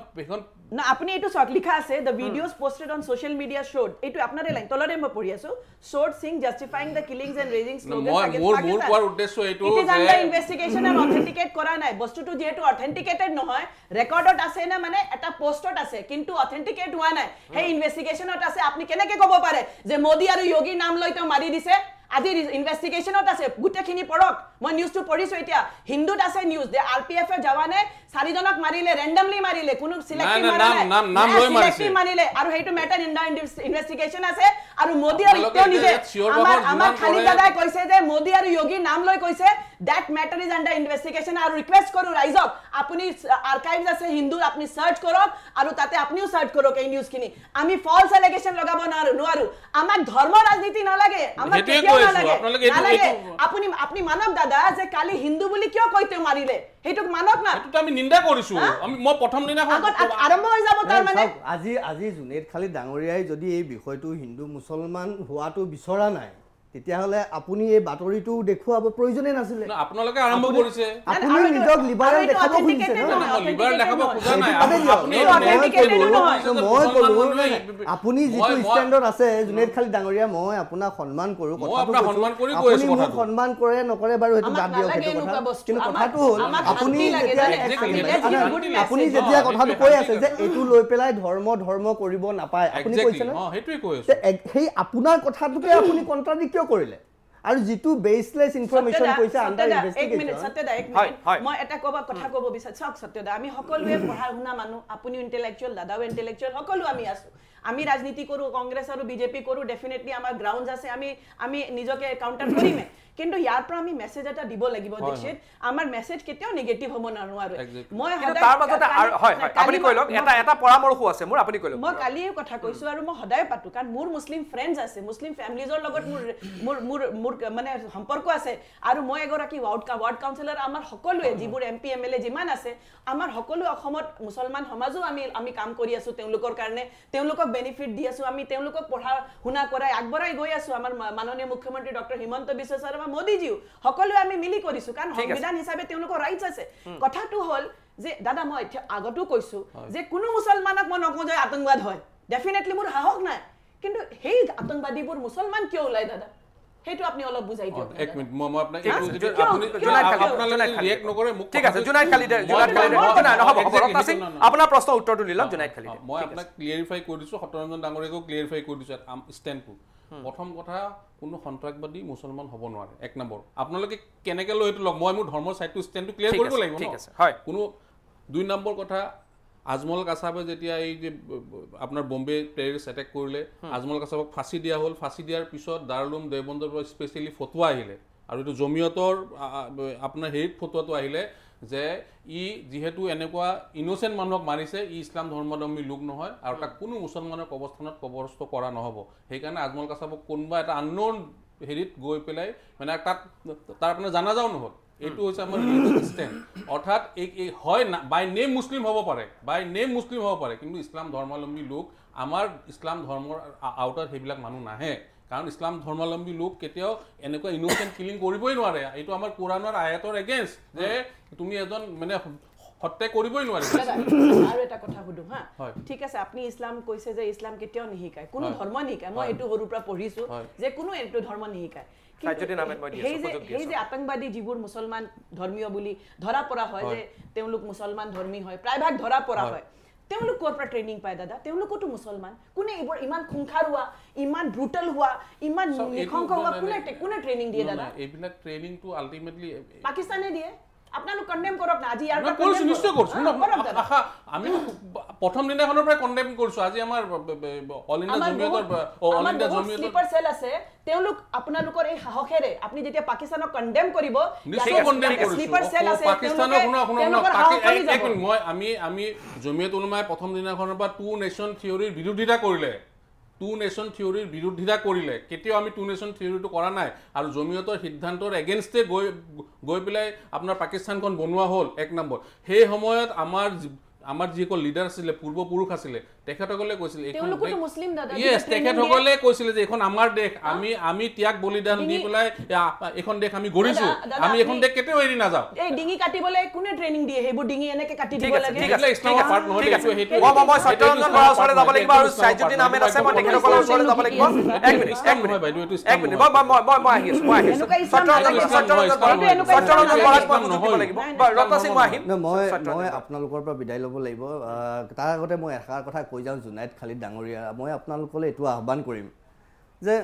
না আপনি এটো সক লিখা আছে the videos posted on social media showed এটো আপনারে লাইন তলৰে মই পঢ়ি আছো showed Singh justifying the killings and raising slogans against Pakistan মোৰ কোৱাৰ উদ্দেশ্য এটো it is under investigation and authenticate কৰা নাই বস্তুটো যেটো authenticated নহয় ৰেকৰ্ডত আছে না মানে এটা পোষ্টত আছে কিন্তু authenticate হোৱা নাই হে ইনভেষ্টিগেশনত আছে আপনি কেনেকৈ ক'ব পাৰে যে মোদী আৰু যোগী নাম লৈ তো মাৰি দিছে আজি ইনভেষ্টিগেশনত আছে গুটেখিনি পঢ়ক মই নিউজটো পঢ়িছো এতিয়া হিন্দুত আছে নিউজ দে আৰপিএফ এৰ জৱানে 4 জনক মাৰিলে ৰেন্ডমলি মাৰিলে কোনো সিলেক্টিভ মাৰা নাই নাম লৈ মাৰিছে মাৰিলে আৰু হেইটো মেটাৰ ইনভেষ্টিগেশন আছে আৰু মোদী আৰু তেওঁ নিজে আমাৰ খালি দাদাই কৈছে যে মোদী আৰু যোগী নাম লৈ কৈছে that matter is under investigation আৰু ৰিকুৱেষ্ট কৰো ৰাইজক আপুনি আৰ্কাইভছ আছে হিন্দু আপুনি সাৰ্চ কৰক আৰু তাতে আপুনিও সাৰ্চ কৰক এই নিউজখিনি আমি ফলছ এলিগেশন লগাব নোৱাৰো আমাক ধৰ্ম ৰাজনীতি নালাগে আমাক আপুনি মানৱ দাদা যে কালি হিন্দু বুলি কিয় কৈতে মাৰিলে হেতুক মানক না এটো আমি নিন্দা কৰিছো মই প্ৰথম দিনা আৰম্ভ হৈ যাব তাৰ মানে আজি জুনেদ খালিদ ডাঙৰীয়াই যদি এই বিষয়টো হিন্দু মুছলমান হোৱাটো বিচৰা নাই তেতিয়াহলে আপুনি এই বাতৰিটো দেখুৱাব প্ৰয়োজনে নাছিল না আপোনালোকে আৰম্ভ কৰিছে আপুনি নিজক লিবাৰেল দেখাব খুজিছে না লিবাৰেল দেখাব খোজা নাই আপুনি যিটো ষ্টেণ্ডত আছে জুনেদ খালিদ ডাঙৰীয়া মই আপোনাক সন্মান কৰো কথাটো সন্মান কৰি কৈ আছো কথাটো সন্মান কৰে নকৰে বাৰু হেতু বাদ দিয়ক হেতু কথা কিন্তু কথাটো হ'ল আপুনি যেতিয়া কথাটো কৈ আছে যে এটো লৈ পেলাই ধৰ্ম কৰিব নাপায় আপুনি কৈছে না হেতুই কৈ আছে সেই আপোনাৰ কথাটোকে আপুনি কন্ট্ৰাডিক্ট কৰিলে আৰু যেটো বেসলেস ইনফৰমেশন কৈছে আন্ডাৰ ইনভেষ্টিগেশন এক মিনিট সত্যদা এক মিনিট মই এটা কথা ক'ব বিচাৰিছো সত্যদা আমি সকলোৱে পঢ়া শুনা মানুহ আপুনি ইন্টেলেকচুয়াল দাদাও ইন্টেলেকচুয়াল সকলো আমি আছো আমি ৰাজনীতি কৰো কংগ্ৰেছ আৰু বিজেপি কৰো ডেফিনেটলি আমাৰ গ্ৰাউণ্ডছ আছে আমি নিজকে কাউন্টাৰ কৰিমে কিন্তু ইয়াৰ পৰা আমি মেছেজ এটা দিব লাগিব দীক্ষিত আমাৰ মেছেজ কেতিয়াও নেগেটিভ হ'ব নোৱাৰো মই তাৰ মাজতে হয় আপুনি কৈ লওক এটা পৰামৰ্শ আছে মোৰ আপুনি কৈ লওক মই কালিয়ে কথা কৈছো আৰু মই সদায় পাতো কাৰণ মোৰ মুছলিম ফ্ৰেণ্ডছ আছে মুছলিম ফ্যামিলিজৰ লগত মোৰ মানে সম্পৰ্ক আছে আৰু মই এগৰাকী ৱাৰ্ড কাউন্সিলৰ আমাৰ সকলোৱে যিবোৰ এমপি এমএলএ যিমান আছে আমাৰ সকলো অসমত মুছলমান সমাজও আমি কাম কৰি আছো তেওঁলোকৰ কাৰণে তেওঁলোকক বেনিফিট দি আছো আমি তেওঁলোকক পঢ়া শুনা কৰাই আগবঢ়াই গৈ আছো আমাৰ মাননীয় মুখ্যমন্ত্ৰী ডক্টৰ হিমন্ত বিশ্ব শৰ্মা মোদীজিও সকলোৱে আমি মিলি কৰিছো কাৰণ সংবিধান হিচাপে তেওঁলোকৰ ৰাইটছ আছে কথাটো হল যে দাদা মই আগতো কৈছো যে কোনো মুছলমানক মই নকওঁ যে আতংকবাদ হয় ডেফিনেটলি মোৰ সাহস নাই কিন্তু সেই আতংকবাদীবোৰ মুছলমান কিয় ওলাই দাদা হেতু আপনি অলপ বুঝাই দিও এক মিনিট মই আপোনাক একটু যদি আপুনি আপোনালোকে ৰিয়েক্ট নকৰে মোক ঠিক আছে জুনাইদ খালিদ নহব ৰত্না সিং আপোনাৰ প্ৰশ্ন উত্তৰটো দিলক জুনাইদ খালিদ মই আপোনাক ক্লিয়াৰিফাই কৰি দিছো সত্যৰঞ্জন ডাঙৰীয়াকো ক্লিয়াৰিফাই কৰি দিছো ষ্টেণ্ডটো প্ৰথম কথা কোনো সন্ত্ৰাসবাদী মুছলমান হ'ব নোৱাৰে এক নম্বৰ আপোনালোকে কেনেকৈ লৈ এইটো লগ মই মোৰ ধৰ্মৰ সাইডটো ষ্টেণ্ডটো ক্লিয়াৰ কৰিব লাগিব ঠিক আছে হয় কোনো দুই নম্বৰ কথা আজমল কাছাবে যেতিয়া এই যে আপোনাৰ বম্বে টেৰৰিষ্ট এটেক কৰিলে আজমল কাছাবক ফাঁচি দিয়া হ'ল ফাঁচি দিয়াৰ পিছত দাৰুলুম দেওবন্দৰ পৰা স্পেচিয়েলি ফটোৱা আহিলে আৰু এইটো জমিয়তৰ আপোনাৰ হেৰিত ফটোৱাটো আহিলে যে ই যিহেতু এনেকুৱা ইনোচেণ্ট মানুহক মাৰিছে ই ইছলাম ধৰ্মাৱলম্বী লোক নহয় আৰু তাক কোনো মুছলমানৰ কবৰস্থানত কবৰস্থ কৰা নহ'ব সেইকাৰণে আজমল কাছাবক কোনোবা এটা আননোন হেৰিত গৈ পেলাই মানে তাত তাৰ আপোনাৰ জানাজাও নহ'ল এইটো হৈছে আমাৰ ষ্টেণ্ড অৰ্থাৎ এই হয় না বাই নেম মুছলিম হ'ব পাৰে কিন্তু ইছলাম ধৰ্মাৱলম্বী লোক আমাৰ ইছলাম ধৰ্মৰ আউটাৰ সেইবিলাক মানুহ নাহে কাৰণ ইছলাম ধৰ্মাৱলম্বী লোক কেতিয়াও এনেকুৱা ইনোচেণ্ট কিলিং কৰিবই নোৱাৰে এইটো আমাৰ কোৰাণৰ আয়াতৰ এগেইনষ্ট যে তুমি এজন মানে হত্যা কৰিবই নোৱাৰে আৰু এটা কথা সুধো হা ঠিক আছে আপুনি ইছলাম কৈছে যে ইছলাম কেতিয়াও নিশিকায় কোনো ধৰ্ম নিশিকায় মই এইটো সৰুৰ পৰা পঢ়িছো যে কোনো এইটো ধৰ্ম নিশিকায় সেই যে আতংকবাদী যিবোৰ মুছলমান ধৰ্মীয় বুলি ধৰা পৰা হয় যে তেওঁলোক মুছলমান ধৰ্মী হয় প্ৰায়ভাগ ধৰা পৰা হয় তেওঁলোক ক'ৰ পৰা ট্ৰেইনিং পায় দাদা তেওঁলোকতো মুছলমান কোনে এইবোৰ ইমান খুংখাৰ হোৱা ইমান ব্ৰুটেল হোৱা ইমান নিশংস হোৱা কোনে ট্ৰেইনিং দিয়ে দাদা এইবিলাক ট্ৰেইনিংটো আল্টিমেটলি পাকিস্তানে দিয়ে আপোনালোক কন্ডেম কৰক না আজি ইয়াৰ পৰা কৰিছো নিশ্চয় কৰিছো আমি প্ৰথম দিনাখনৰ পৰা কন্ডেম কৰিছো আজি আমাৰ অল ইণ্ডিয়া জমিয়তৰ স্লিপাৰ সেল আছে তেওঁলোক আপোনালোকৰ এই সাহসেৰে আপুনি যেতিয়া পাকিস্তানক কন্ডেম কৰিব নিশ্চয় কন্ডেম কৰিছো স্লিপাৰ সেল আছে পাকিস্তানক আমি জমিয়ত উলামায়ে প্ৰথম দিনাখনৰ পৰা টু নেশ্যন থিওৰিৰ বিৰোধিতা কৰিলে কেতিয়াও আমি টু নেশ্যন থিওৰিটো কৰা নাই আৰু জমিয়তৰ সিদ্ধান্তৰ এগেইনষ্টে গৈ পেলাই আপোনাৰ পাকিস্তানখন বনোৱা হ'ল এক নম্বৰ সেই সময়ত আমাৰ যিসকল লিডাৰ আছিলে পূৰ্বপুৰুষ আছিলে তেখেতসকলে কৈছিল তেখেতসকলে কৈছিলে যে এখন আমাৰ দেশ আমি ত্যাগ বলিদান দি পেলাই এখন দেশ আমি গঢ়িছো আমি এখন দেশ কেতিয়াও এৰি নাযাওঁ এই ডিঙি কাটিবলৈ কোনে ট্ৰেইনিং দিয়ে সেইবোৰ ডিঙি এনেকে কাটি দিব লাগে ইছলামৰ পাৰ্ট নহয় মই সত্যৰঞ্জন বৰাৰ ওচৰলৈ যাব লাগিব আৰু সাইজুদ্দিন আহমেদ আছে মই তেখেতসকলৰ ওচৰলৈ যাব লাগিব এক মিনিট মই আহি আছো সত্যৰঞ্জন বৰাক মই সুযোগ দিব লাগিব ৰত্না সিং মই আহিম মই আপোনালোকৰ পৰা বিদায় ল'ব লাগিব তাৰ আগতে মই এষাৰ কথা কৈ যাওঁ জুনাইদ খালিদ ডাঙৰীয়া মই আপোনালোকলৈ এইটো আহ্বান কৰিম যে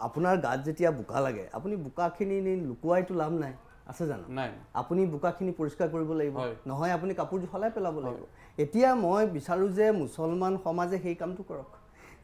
আপোনাৰ গাত যেতিয়া বোকা লাগে আপুনি বোকাখিনি লুকুৱাইতো লাভ নাই আছে জানো নাই আপুনি বোকাখিনি পৰিষ্কাৰ কৰিব লাগিব নহয় আপুনি কাপোৰযোৰ সলাই পেলাব লাগিব এতিয়া মই বিচাৰোঁ যে মুছলমান সমাজে সেই কামটো কৰক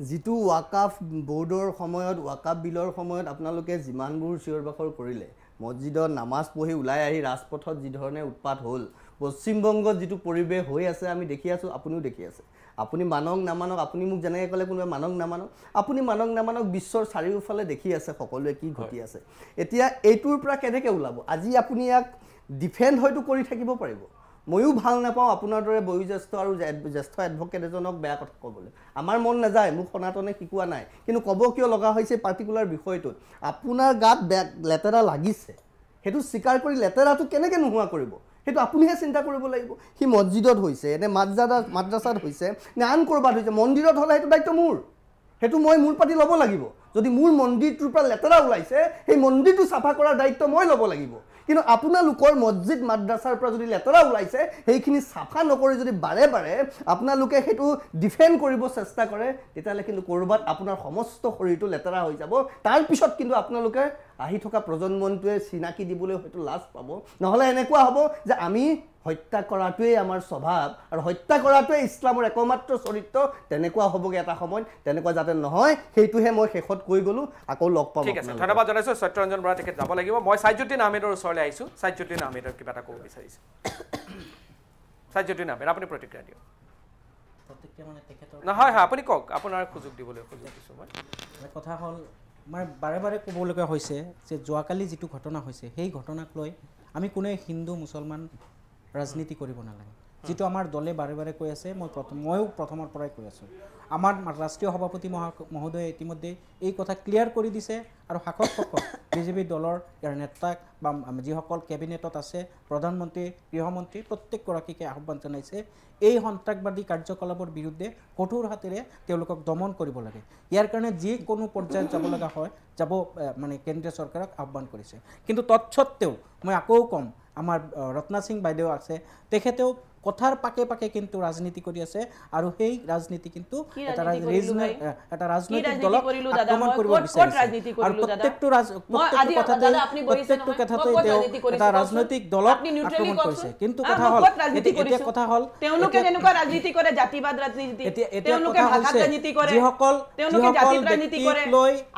যিটো ৱাকাফ বোৰ্ডৰ সময়ত ৱাকাফ বিলৰ সময়ত আপোনালোকে যিমানবোৰ চিঞৰ বাখৰ কৰিলে মছজিদত নামাজ পঢ়ি ওলাই আহি ৰাজপথত যি ধৰণে উৎপাত হ'ল পশ্চিমবংগত যিটো পৰিৱেশ হৈ আছে আমি দেখি আছোঁ আপুনিও দেখি আছে আপুনি মানক নামানক আপুনি মোক যেনেকৈ ক'লে কোনোবাই মানক নামানক আপুনি মানক নামানক বিশ্বৰ চাৰিওফালে দেখি আছে সকলোৱে কি ঘটি আছে এতিয়া এইটোৰ পৰা কেনেকৈ ওলাব আজি আপুনি ইয়াক ডিফেণ্ড হয়তো কৰি থাকিব পাৰিব ময়ো ভাল নাপাওঁ আপোনাৰ দৰে বয়োজ্যেষ্ঠ আৰু জ্যেষ্ঠ এডভকেট এজনক বেয়া কথা ক'বলৈ আমাৰ মন নাযায় মোক সনাতনে শিকোৱা নাই কিন্তু ক'ব কিয় লগা হৈছে পাৰ্টিকুলাৰ বিষয়টোত আপোনাৰ গাত লেতেৰা লাগিছে সেইটো স্বীকাৰ কৰি লেতেৰাটো কেনেকৈ নোহোৱা কৰিব সেইটো আপুনিহে চিন্তা কৰিব লাগিব সি মছজিদত হৈছে নে মাদ্ৰাছাত হৈছে নে আন ক'ৰবাত হৈছে মন্দিৰত হ'লে সেইটো দায়িত্ব মোৰ সেইটো মই মূৰ পাতি ল'ব লাগিব যদি মোৰ মন্দিৰটোৰ পৰা লেতেৰা ওলাইছে সেই মন্দিৰটো চাফা কৰাৰ দায়িত্ব মই ল'ব লাগিব কিন্তু আপোনালোকৰ মছজিদ মাদ্ৰাছাৰ পৰা যদি লেতেৰা ওলাইছে সেইখিনি চাফা নকৰি যদি বাৰে বাৰে আপোনালোকে সেইটো ডিফেণ্ড কৰিব চেষ্টা কৰে তেতিয়াহ'লে কিন্তু ক'ৰবাত আপোনাৰ সমস্ত শৰীৰটো লেতেৰা হৈ যাব তাৰপিছত কিন্তু আপোনালোকে আহি থকা প্ৰজন্মটোৱে চিনাকি দিবলৈ হয়তো লাজ পাব নহ'লে এনেকুৱা হ'ব যে আমি হত্যা কৰাটোৱেই আমাৰ স্বভাৱ আৰু হত্যা কৰাটোৱে ইছলামৰ একমাত্ৰ চৰিত্ৰ তেনেকুৱা হ'বগৈ এটা সময়ত তেনেকুৱা যাতে নহয় সেইটোহে মই শেষত কৈ গ'লো আকৌ লগ পাম ঠিক আছে ধন্যবাদ জনাইছোঁ সত্যৰঞ্জন বৰা তেখেত যাব লাগিব মই সাইজুদ্দিন আহমেদৰ ওচৰলৈ আহিছোঁ সাইজুদ্দিন আহমেদৰ কিবা এটা ক'ব বিচাৰিছোঁ সাইজুদ্দিন আহমেদ আপুনি প্ৰতিক্ৰিয়া দিয়ক নহয় হয় আপুনি কওক আপোনাৰ সুযোগ দিবলৈ সুযোগ দিছোঁ মই কথা হ'ল মই বাৰে বাৰে ক'বলগীয়া হৈছে যে যোৱাকালি যিটো ঘটনা হৈছে সেই ঘটনাক লৈ আমি কোনোৱে হিন্দু মুছলমান ৰাজনীতি কৰিব নালাগে যিটো আমাৰ দলে বাৰে বাৰে কৈ আছে ময়ো প্ৰথমৰ পৰাই কৈ আছোঁ আমাৰ ৰাষ্ট্ৰীয় সভাপতি মহোদয়ে ইতিমধ্যে এই কথা ক্লিয়াৰ কৰি দিছে আৰু শাসকসকল বিজেপি দলৰ ইয়াৰ নেতাক বা যিসকল কেবিনেটত আছে প্ৰধানমন্ত্ৰী গৃহমন্ত্ৰী প্ৰত্যেকগৰাকীকে আহ্বান জনাইছে এই সন্ত্ৰাসবাদী কাৰ্যকলাপৰ বিৰুদ্ধে কঠোৰ হাতেৰে তেওঁলোকক দমন কৰিব লাগে ইয়াৰ কাৰণে যিকোনো পৰ্যায়ত যাব লগা হয় যাব মানে কেন্দ্ৰীয় চৰকাৰক আহ্বান কৰিছে কিন্তু তৎসত্ত্বেও মই আকৌ ক'ম আমাৰ ৰত্না সিং বাইদেউ আছে তেখেতেও কথাৰ পাকে পাকে কিন্তু ৰাজনীতি কৰি আছে আৰু সেই ৰাজনীতি কিন্তু এটা ৰাজনৈতিক দলক আক্ৰমণ কৰিব বিচাৰিছে আৰু প্ৰত্যেকটো কথাতে তেওঁ এটা ৰাজনৈতিক দলক আক্ৰমণ কৰিছে কিন্তু কথা হ'ল তেওঁলোকে এনেকুৱা ৰাজনীতি কৰে জাতিবাদ ৰাজনীতি তেওঁলোকে ভাষাত ৰাজনীতি কৰে যিসকল জাতিৰ ৰাজনীতি কৰে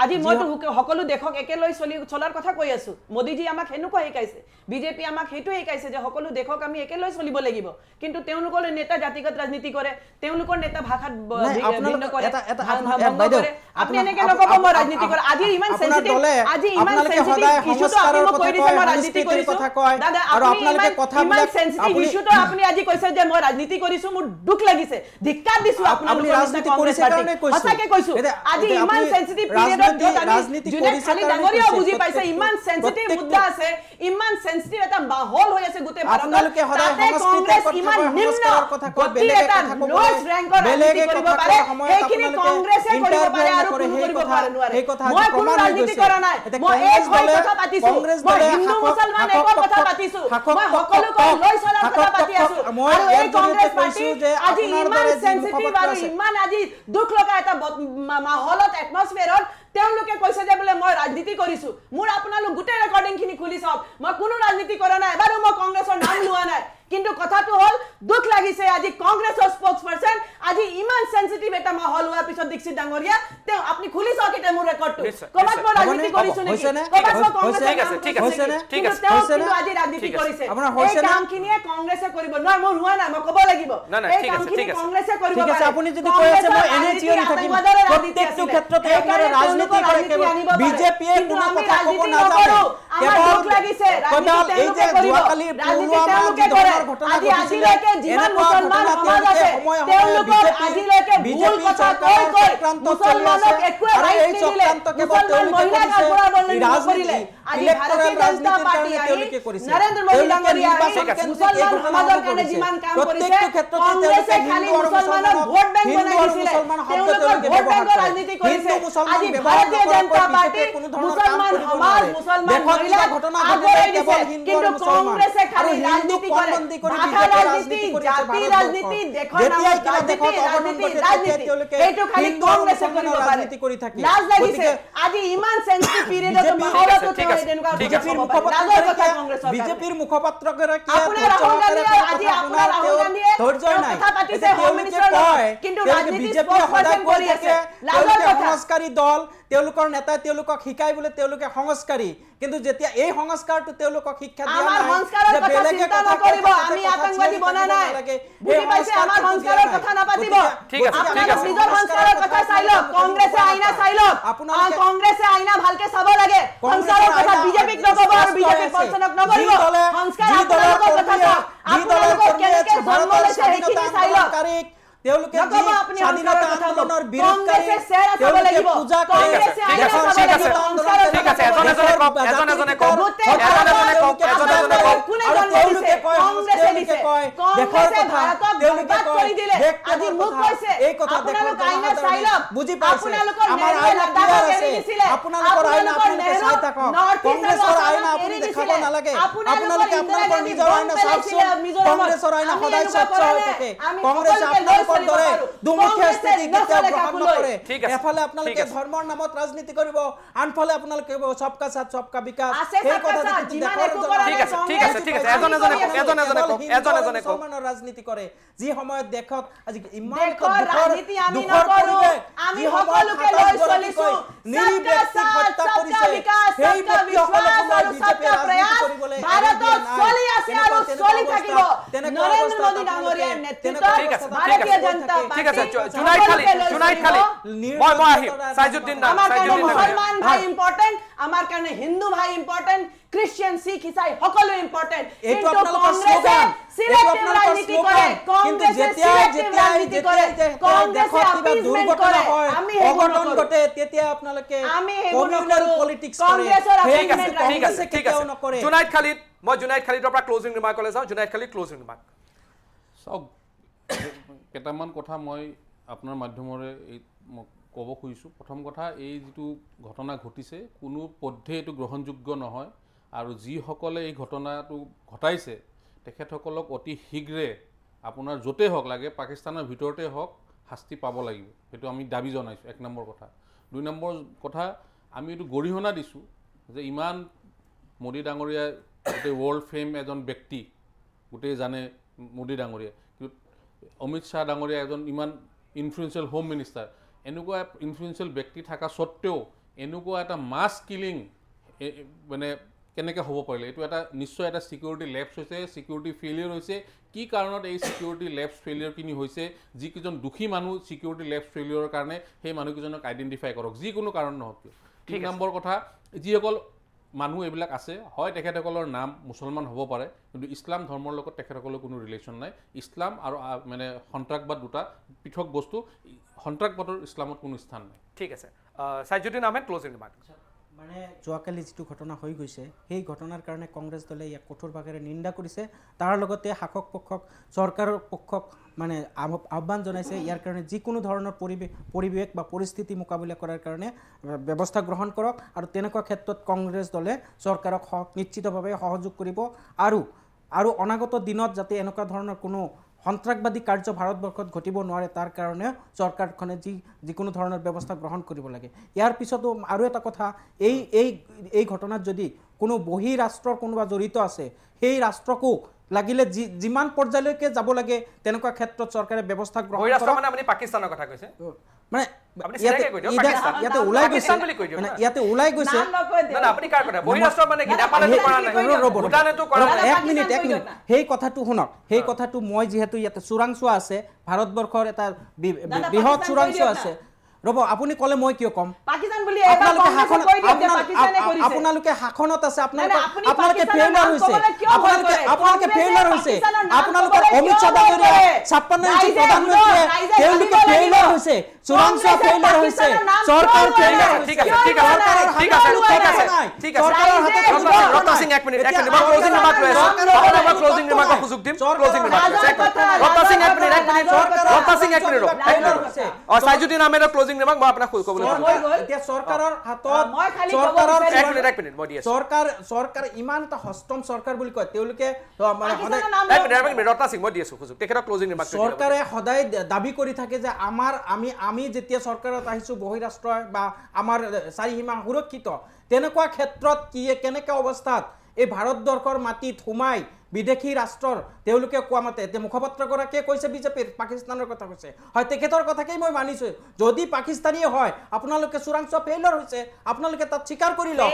আজি মই সকলো দেশক একেলৈ চলাৰ কথা কৈ আছো মোদীজী আমাক এনেকুৱা শিকাইছে বিজেপি আমাক সেইটো শিকাইছে যে সকলো দেশক আমি একেলৈ চলিব লাগিব কিন্তু তেওঁলোকৰ নেতা জাতিগত ৰাজনীতি কৰে তেওঁলোকৰ নেতা ভাষাত ভিন্ন কৰে আপুনি এনেকে নকব মই ৰাজনীতি কৰে আজি ইমান সেনসিটিভ ইস্যুটো আপুনি মোক কৈ দিছে মই ৰাজনীতি কৰিছো দাদা আৰু আপোনালোকে কথাবিলাক সেনসিটিভ ইস্যুটো আপুনি আজি কৈছে যে মই ৰাজনীতি কৰিছো মোৰ দুখ লাগিছে ধিক্কাৰ দিছো আপোনালোকে ৰাজনীতি কৰিছে কাৰণে কৈছো সঁচাকে কৈছো আজি ইমান সেনসিটিভ পিৰিয়ডত ৰাজনীতি কৰিছে খালি ডাঙৰীয়া বুজি পাইছে ইমান সেনসিটিভ মুদ্দা আছে ইমান সেনসিটিভ এটা মাহল হৈ আছে গোটে ভাৰতত আপোনালোকে সদায় সংস্কৃতিৰ কথা কৈ বেলেগে কথা ক'ব বেলেগে কৰিব পাৰে সেইখিনি কংগ্ৰেছে কৰিব পাৰে আৰু কোনো কৰিব পাৰে নোৱাৰে মই কোনো ৰাজনীতি কৰা নাই মই এই কথা পাতিছো মই হিন্দু মুছলমান একৰ কথা পাতিছো মই সকলোকে লৈ চলাৰ কথা পাতি আছো মই এই কংগ্ৰেছ পাৰ্টি আজি ইমান সেনসিটিভ আৰু ইমান আজি দুখ লগা এটা মাহলত এটমস্ফিয়াৰত তেওঁলোকে কৈছে যে বোলে মই ৰাজনীতি কৰিছো মোৰ আপোনালোক গোটেই ৰেকৰ্ডিং খিনি খুলি চাওক মই কোনো ৰাজনীতি কৰা নাই এবাৰো মই কংগ্ৰেছৰ নাম লোৱা নাই কিন্তু কথাটো হল দুখ লাগিছে আজি কংগ্ৰেছৰ স্পোক্সপাৰসন আজি ইমান সেনসিটিভ এটা মাহল হোৱাৰ পিছত দীক্ষিত ডাঙৰীয়া তে আপুনি খুলি চাওক এটা মোৰ ৰেকৰ্ডটো কবাত মই ৰাজনীতি কৰিছো নেকি কবাত মই কংগ্ৰেছৰ ঠিক আছে আজি ৰাজনীতি কৰিছে এই কামখিনিয়ে কংগ্ৰেছে কৰিব নোৱাৰে মই হোৱা নাই মই ক'ব লাগিব এই কামখিনি কংগ্ৰেছে কৰিব পাৰে ঠিক আছে আপুনি যদি কৈ আছে মই এনে থিয়ৰি থাকিম প্ৰত্যেকটো ক্ষেত্ৰতে আপোনাৰ ৰাজনীতি কৰে বিজেপিয়ে কোনো কথা ক'ব নাজানে কেৱল লাগিছে ৰাজনীতি এই যে যোৱাকালি পুলৱামা ঘটনা আজিলৈকে যিমান মুছলমান সমাজ আছে তেওঁলোকৰ আজিলৈকে ভুল কথা কৈ মুছলমানক একো ৰাইট নিদিলে মুছলমান মহিলাক আগুৱাবলৈ নকৰিলে আজি ভাৰতীয় জনতা পাৰ্টি তেওঁলোকে কৰিছে নৰেন্দ্ৰ মোদী ডাঙৰীয়া মুছলমান সমাজৰ কাৰণে যিমান কাম কৰিছে কংগ্ৰেছে খালি মুছলমানক ভোট বেংক বনাই দিছিলে তেওঁলোকৰ ভোট বেংকৰ ৰাজনীতি কৰিছে আজি ভাৰতীয় জনতা পাৰ্টি মুছলমান সমাজ মুছলমান মহিলা আগুৱাই দিছে কিন্তু কংগ্ৰেছে খালি ৰাজনীতি কৰে ভাষা ৰাজনীতি জাতি ৰাজনীতি দেশৰ নামত ৰাজনীতি এইটো খালি কংগ্ৰেছে কৰিব পাৰে লাজ লাগিছে আজি ইমান সেনসিটিভ পিৰিয়ডত মাহলত বিজেপিৰ মুখপাত্ৰগৰাকী আপোনাৰ ৰাহুল গান্ধী আজি আপোনাৰ ৰাহুল গান্ধীয়ে কথা পাতিছে হোম মিনিষ্টাৰ কিন্তু ৰাজনীতি স্পোক্সপাৰসন কৰি আছে লাজৰ কথা সংস্কাৰী দল তেওঁলোকৰ নেতাই তেওঁলোকক শিকাই বোলে তেওঁলোকে সংস্কাৰী কিন্তু যেতিয়া এই সংস্কাৰটো তেওঁলোকক শিক্ষা দিয়া নাই যে বেলেগে কথা কৰিব আমি আতংকবাদী বনা নাই বুজি পাইছে আমাৰ সংস্কাৰৰ কথা নাপাতিব ঠিক আছে নিজৰ সংস্কাৰৰ কথা চাই লওক কংগ্ৰেছে আইনা চাই লওক কংগ্ৰেছে আইনা ভালকে চাব লাগে সংস্কাৰৰ কথা বিজেপিক নকব আৰু বিজেপিক পছন্দক নকৰিব সংস্কাৰ আপোনালোকৰ কথা চাওক আপোনালোকৰ কেনেকে জন্ম লৈছে সেইখিনি চাই লওক তেওঁলোকে স্বাধীনতা আন্দোলনৰ বিৰুদ্ধে তেওঁলোকে পূজা কৰে ঠিক আছে এজনে কওক তেওঁলোকে কয় কংগ্ৰেছে ভাৰতক বৰবাদ কৰি দিলে আজি মোক কৈছে এই কথা আপোনালোক আইনা চাই লওক বুজি পাইছে আপোনালোকৰ আমাৰ আইনা অধিকাৰ আছে আপোনালোকৰ আইন আপোনালোকে চাই থাকক কংগ্ৰেছৰ আইন আপুনি দেখাব নালাগে আপোনালোকে আপোনালোকৰ নিজৰ আইন চাওকচোন কংগ্ৰেছৰ আইন সদায় স্বচ্ছ হৈ থাকে কংগ্ৰেছ আপোনালোকৰ দৰে দুমুখীয়া স্থিতি কেতিয়াও গ্ৰহণ নকৰে এফালে আপোনালোকে ধৰ্মৰ নামত ৰাজনীতি কৰিব আনফালে আপোনালোকে সবকা সাথ সবকা বিকাশ এই কথা মুছলমানৰ ৰাজনীতি কৰে যি সময়ত দেখত আজি ইমান ৰাজনীতি আমি নকৰো আমি সকলোকে লৈ চলিছো নিৰ্বিচাৰ হত্যা কৰিছে সেই ব্যক্তিসকলক মই বিজেপি ৰাজনীতি কৰিবলৈ ভাৰতত চলি আছে আৰু চলি থাকিব নৰেন্দ্ৰ মোদী ডাঙৰীয়াৰ নেতৃত্বত ভাৰতীয় জনতা পাৰ্টি ঠিক আছে জুনাইদ খালি মই আহিম সাইজুদ্দিন মুছলমান ভাই ইম্পৰ্টেন্ট আমাৰ কাৰণে হিন্দু ভাই ইম্পৰ্টেন্ট খ্ৰীষ্টিয়ান শিখ ইসাই সকলো ইম্পৰ্টেন্ট এইটো আপোনালোকৰ স্লোগান সিলেক্টিভ ৰাজনীতি কৰে কিন্তু যেতিয়া দেখত কিবা দুৰ্ঘটনা হয় অঘটন ঘটে তেতিয়া আপোনালোকে কমিউনাল পলিটিক্স কৰে ঠিক আছে জুনাইদ খালিদ মই জুনাইদ খালিদৰ পৰা ক্লোজিং ৰিমাৰ্কলৈ যাওঁ জুনাইদ খালিদ ক্লোজিং ৰিমাৰ্ক চাওক কেইটামান কথা মই আপোনাৰ মাধ্যমৰে ক'ব খুজিছোঁ প্ৰথম কথা এই যিটো ঘটনা ঘটিছে কোনো পধ্যে এইটো গ্ৰহণযোগ্য নহয় আৰু যিসকলে এই ঘটনাটো ঘটাইছে তেখেতসকলক অতি শীঘ্ৰে আপোনাৰ য'তে হওক লাগে পাকিস্তানৰ ভিতৰতে হওক শাস্তি পাব লাগিব সেইটো আমি দাবী জনাইছোঁ এক নম্বৰ কথা দুই নম্বৰ কথা আমি এইটো গৰিহণা দিছোঁ যে ইমান মোদী ডাঙৰীয়া গোটেই ৱৰ্ল্ড ফেম এজন ব্যক্তি গোটেই জানে মোদী ডাঙৰীয়া কিন্তু অমিত শ্বাহ ডাঙৰীয়া এজন ইমান ইনফ্লুৱেঞ্চিয়েল হোম মিনিষ্টাৰ এনেকুৱা ইনফ্লুৱেঞ্চিয়েল ব্যক্তি থকা সত্ত্বেও এনেকুৱা এটা মাছ কিলিং মানে কেনেকৈ হ'ব পাৰিলে এইটো এটা নিশ্চয় এটা ছিকিউৰিটি লেপছ হৈছে ছিকিউৰিটি ফেইলিয়ৰ হৈছে কি কাৰণত এই ছিকিউৰিটি লেপছ ফেইলিয়ৰখিনি হৈছে যিকেইজন দুখী মানুহ ছিকিউৰিটি লেপছ ফেইলিয়ৰৰ কাৰণে সেই মানুহকেইজনক আইডেণ্টিফাই কৰক যিকোনো কাৰণ নহওক কিয় ঠিক নম্বৰ কথা যিসকল মানুহ এইবিলাক আছে হয় তেখেতসকলৰ নাম মুছলমান হ'ব পাৰে কিন্তু ইছলাম ধৰ্মৰ লগত তেখেতসকলৰ কোনো ৰিলেশ্যন নাই ইছলাম আৰু মানে সন্ত্ৰাসবাদ দুটা পৃথক বস্তু সন্ত্ৰাসবাদৰ ইছলামত কোনো স্থান নাই ঠিক আছে সাইজুদ্দিন আহমেদ ক্লোজিং ৰিমাৰ্ক মানে যোৱাকালি যিটো ঘটনা হৈ গৈছে সেই ঘটনাৰ কাৰণে কংগ্ৰেছ দলে ইয়াক কঠোৰভাৱে নিন্দা কৰিছে তাৰ লগতে শাসক পক্ষক চৰকাৰৰ পক্ষক মানে আহ্বান জনাইছে ইয়াৰ কাৰণে যিকোনো ধৰণৰ পৰিৱেশ বা পৰিস্থিতি মোকাবিলা কৰাৰ কাৰণে ব্যৱস্থা গ্ৰহণ কৰক আৰু তেনেকুৱা ক্ষেত্ৰত কংগ্ৰেছ দলে চৰকাৰক নিশ্চিতভাৱে সহযোগ কৰিব আৰু অনাগত দিনত যাতে এনেকুৱা ধৰণৰ কোনো সন্ত্ৰাসবাদী কাৰ্য ভাৰতবৰ্ষত ঘটিব নোৱাৰে তাৰ কাৰণে চৰকাৰখনে যিকোনো ধৰণৰ ব্যৱস্থা গ্ৰহণ কৰিব লাগে ইয়াৰ পিছতো আৰু এটা কথা এই ঘটনাত যদি কোনো বহি ৰাষ্ট্ৰৰ কোনোবা জড়িত আছে সেই ৰাষ্ট্ৰকো লাগিলে যিমান পৰ্যায়লৈকে যাব লাগে তেনেকুৱা ক্ষেত্ৰত চৰকাৰে ব্যৱস্থা গ্ৰহণ কৰক মানে আপুনি পাকিস্তানৰ কথা কৈছে মানে ইয়াতে ওলাই গৈছে এক মিনিট সেই কথাটো শুনক সেই কথাটো মই যিহেতু ইয়াতে চোৰাংচোৱা আছে ভাৰতবৰ্ষৰ এটা বৃহৎ চোৰাংচোৱা আছে ৰব আপুনি ক'লে মই কিয় কম আপোনালোকে শাসনত আছে আপোনালোকে ফেইলাৰ হৈছে আপোনালোকৰ অমিত শ্বাহ ডাঙৰীয়া 56 ইঞ্চি প্ৰধানমন্ত্ৰীয়ে তেওঁলোকে ফেইলাৰ হৈছে চোৰাংচোৱা ফেইলাৰ হৈছে চৰকাৰ ফেইলাৰ ঠিক আছে চৰকাৰৰ হাতত ৰত্না সিং এক মিনিট ক্লোজিং ৰিমাৰ্ক লৈ আছো আপোনাক ক্লোজিং ৰিমাৰ্কৰ সুযোগ দিম ক্লোজিং ৰিমাৰ্ক ৰত্না সিং এক মিনিট সাইজুদ্দিন আহমেদৰ ক্লোজিং ৰিমাৰ্ক মই আপোনাক ক'বলৈ এতিয়া চৰকাৰৰ হাতত চৰকাৰ ইমান এটা হস্তম চৰকাৰ বুলি কয় তেওঁলোকে চৰকাৰে সদায় দাবী কৰি থাকে যে আমি যেতিয়া চৰকাৰত আহিছোঁ বহিৰাষ্ট্ৰ বা আমাৰ চাৰিসীমা সুৰক্ষিত তেনেকুৱা ক্ষেত্ৰত কেনেকৈ অৱস্থাত এই ভাৰতবৰ্ষৰ মাটিত সোমাই বিদেশী ৰাষ্ট্ৰৰ তেওঁলোকে কোৱা মতে এতিয়া মুখপাত্ৰগৰাকীয়ে কৈছে বিজেপিৰ পাকিস্তানৰ কথা কৈছে হয় তেখেতৰ কথাকেই মই মানিছোঁ যদি পাকিস্তানীয়ে হয় আপোনালোকে চোৰাংচোৱা ফেইলাৰ হৈছে আপোনালোকে তাত স্বীকাৰ কৰি লওক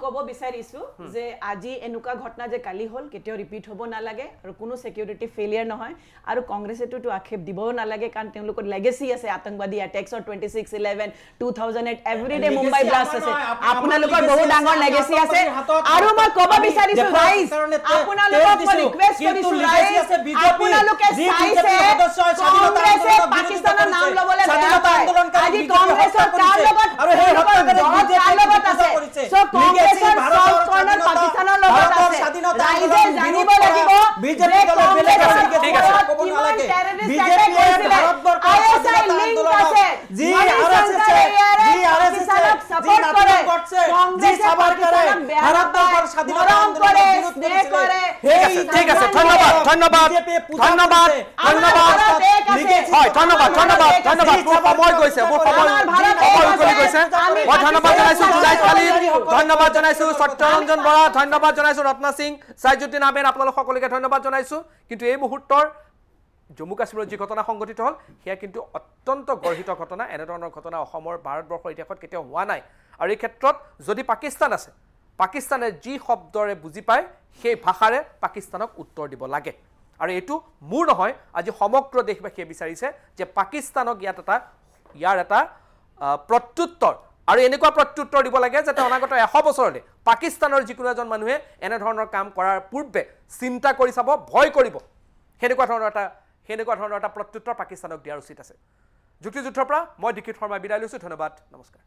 ক'ব বিচাৰিছো যে আজি এনেকুৱা ঘটনা যে কালি গ'ল কেতিয়াও ৰিপিট হ'ব নালাগে আৰু কোনো সিকিউৰিটি ফেইলিয়াৰ নহয় আৰু কংগ্ৰেছেটো আক্ষেপ দিবও নালাগে কাৰণ তেওঁলোকৰ লেগেসি আছে আতংকবাদী এটেক্সৰ 26/11 2008 এভৰিডে মুম্বাই ব্লাষ্ট আছে আপোনালোকৰ বহু ডাঙৰ লেগেসি আছে আৰু মই ক'ব বিচাৰিছো ৰাইজ আপোনালোকক মই ৰিকুৱেষ্ট কৰিছো ৰাইজ আপোনালোকে চাইছে কংগ্ৰেছে পাকিস্তানৰ নাম ল'বলৈ বেয়া পায় আজি কংগ্ৰেছৰ কাৰ লগত আৰু সেই হত্যাকাৰী আছে সো কংগ্ৰেছৰ সব কৰ্ণৰ পাকিস্তানৰ লগত আছে ৰাইজে জানিব লাগিব বিজেপি দলৰ বেলেগ আছে ঠিক আছে ক'ব নালাগে বিজেপি ভাৰতবৰ্ষৰ লিংক আছে জি আৰএসএস সাপোৰ্ট কৰে জি সাবৰকাৰে ভাৰতবৰ্ষৰ স্বাধীনতা আন্দোলনৰ বিৰুদ্ধে কৰে ঠিক আছে ধন্যবাদ ধন্যবাদ ধন্যবাদ ধন্যবাদ হয় ধন্যবাদ ধন্যবাদ ধন্যবাদ সময় গৈছে সময় উকলি গৈছে মই ধন্যবাদ জনাইছো জুলাই খালি ধন্যবাদ জনাইছো সত্যৰঞ্জন বৰা ধন্যবাদ জনাইছো ৰত্না সিং সাইজুদ্দিন আহমেদ আপোনালোক সকলোকে ধন্যবাদ জনাইছো কিন্তু এই মুহূৰ্তৰ জম্মু কাশ্মীৰৰ যি ঘটনা সংঘটিত হ'ল সেয়া কিন্তু অত্যন্ত গৰ্হিত ঘটনা এনেধৰণৰ ঘটনা অসমৰ ভাৰতবৰ্ষৰ ইতিহাসত কেতিয়াও হোৱা নাই আৰু এই ক্ষেত্ৰত যদি পাকিস্তান আছে পাকিস্তানে যি শব্দৰে বুজি পায় সেই ভাষাৰে পাকিস্তানক উত্তৰ দিব লাগে আৰু এইটো মোৰ নহয় আজি সমগ্ৰ দেশবাসীয়ে বিচাৰিছে যে পাকিস্তানক ইয়াৰ এটা প্ৰত্যুত্তৰ আৰু এনেকুৱা প্ৰত্যুত্তৰ দিব লাগে যাতে অনাগত 100 বছৰলৈ পাকিস্তানৰ যিকোনো এজন মানুহে এনেধৰণৰ কাম কৰাৰ পূৰ্বে চিন্তা কৰি চাব ভয় কৰিব সেনেকুৱা ধৰণৰ এটা প্ৰত্যুত্তৰ পাকিস্তানক দিয়াৰ উচিত আছে যুক্তিযুদ্ধৰ পৰা মই দীক্ষিত শৰ্মা বিদায় লৈছো ধন্যবাদ নমস্কাৰ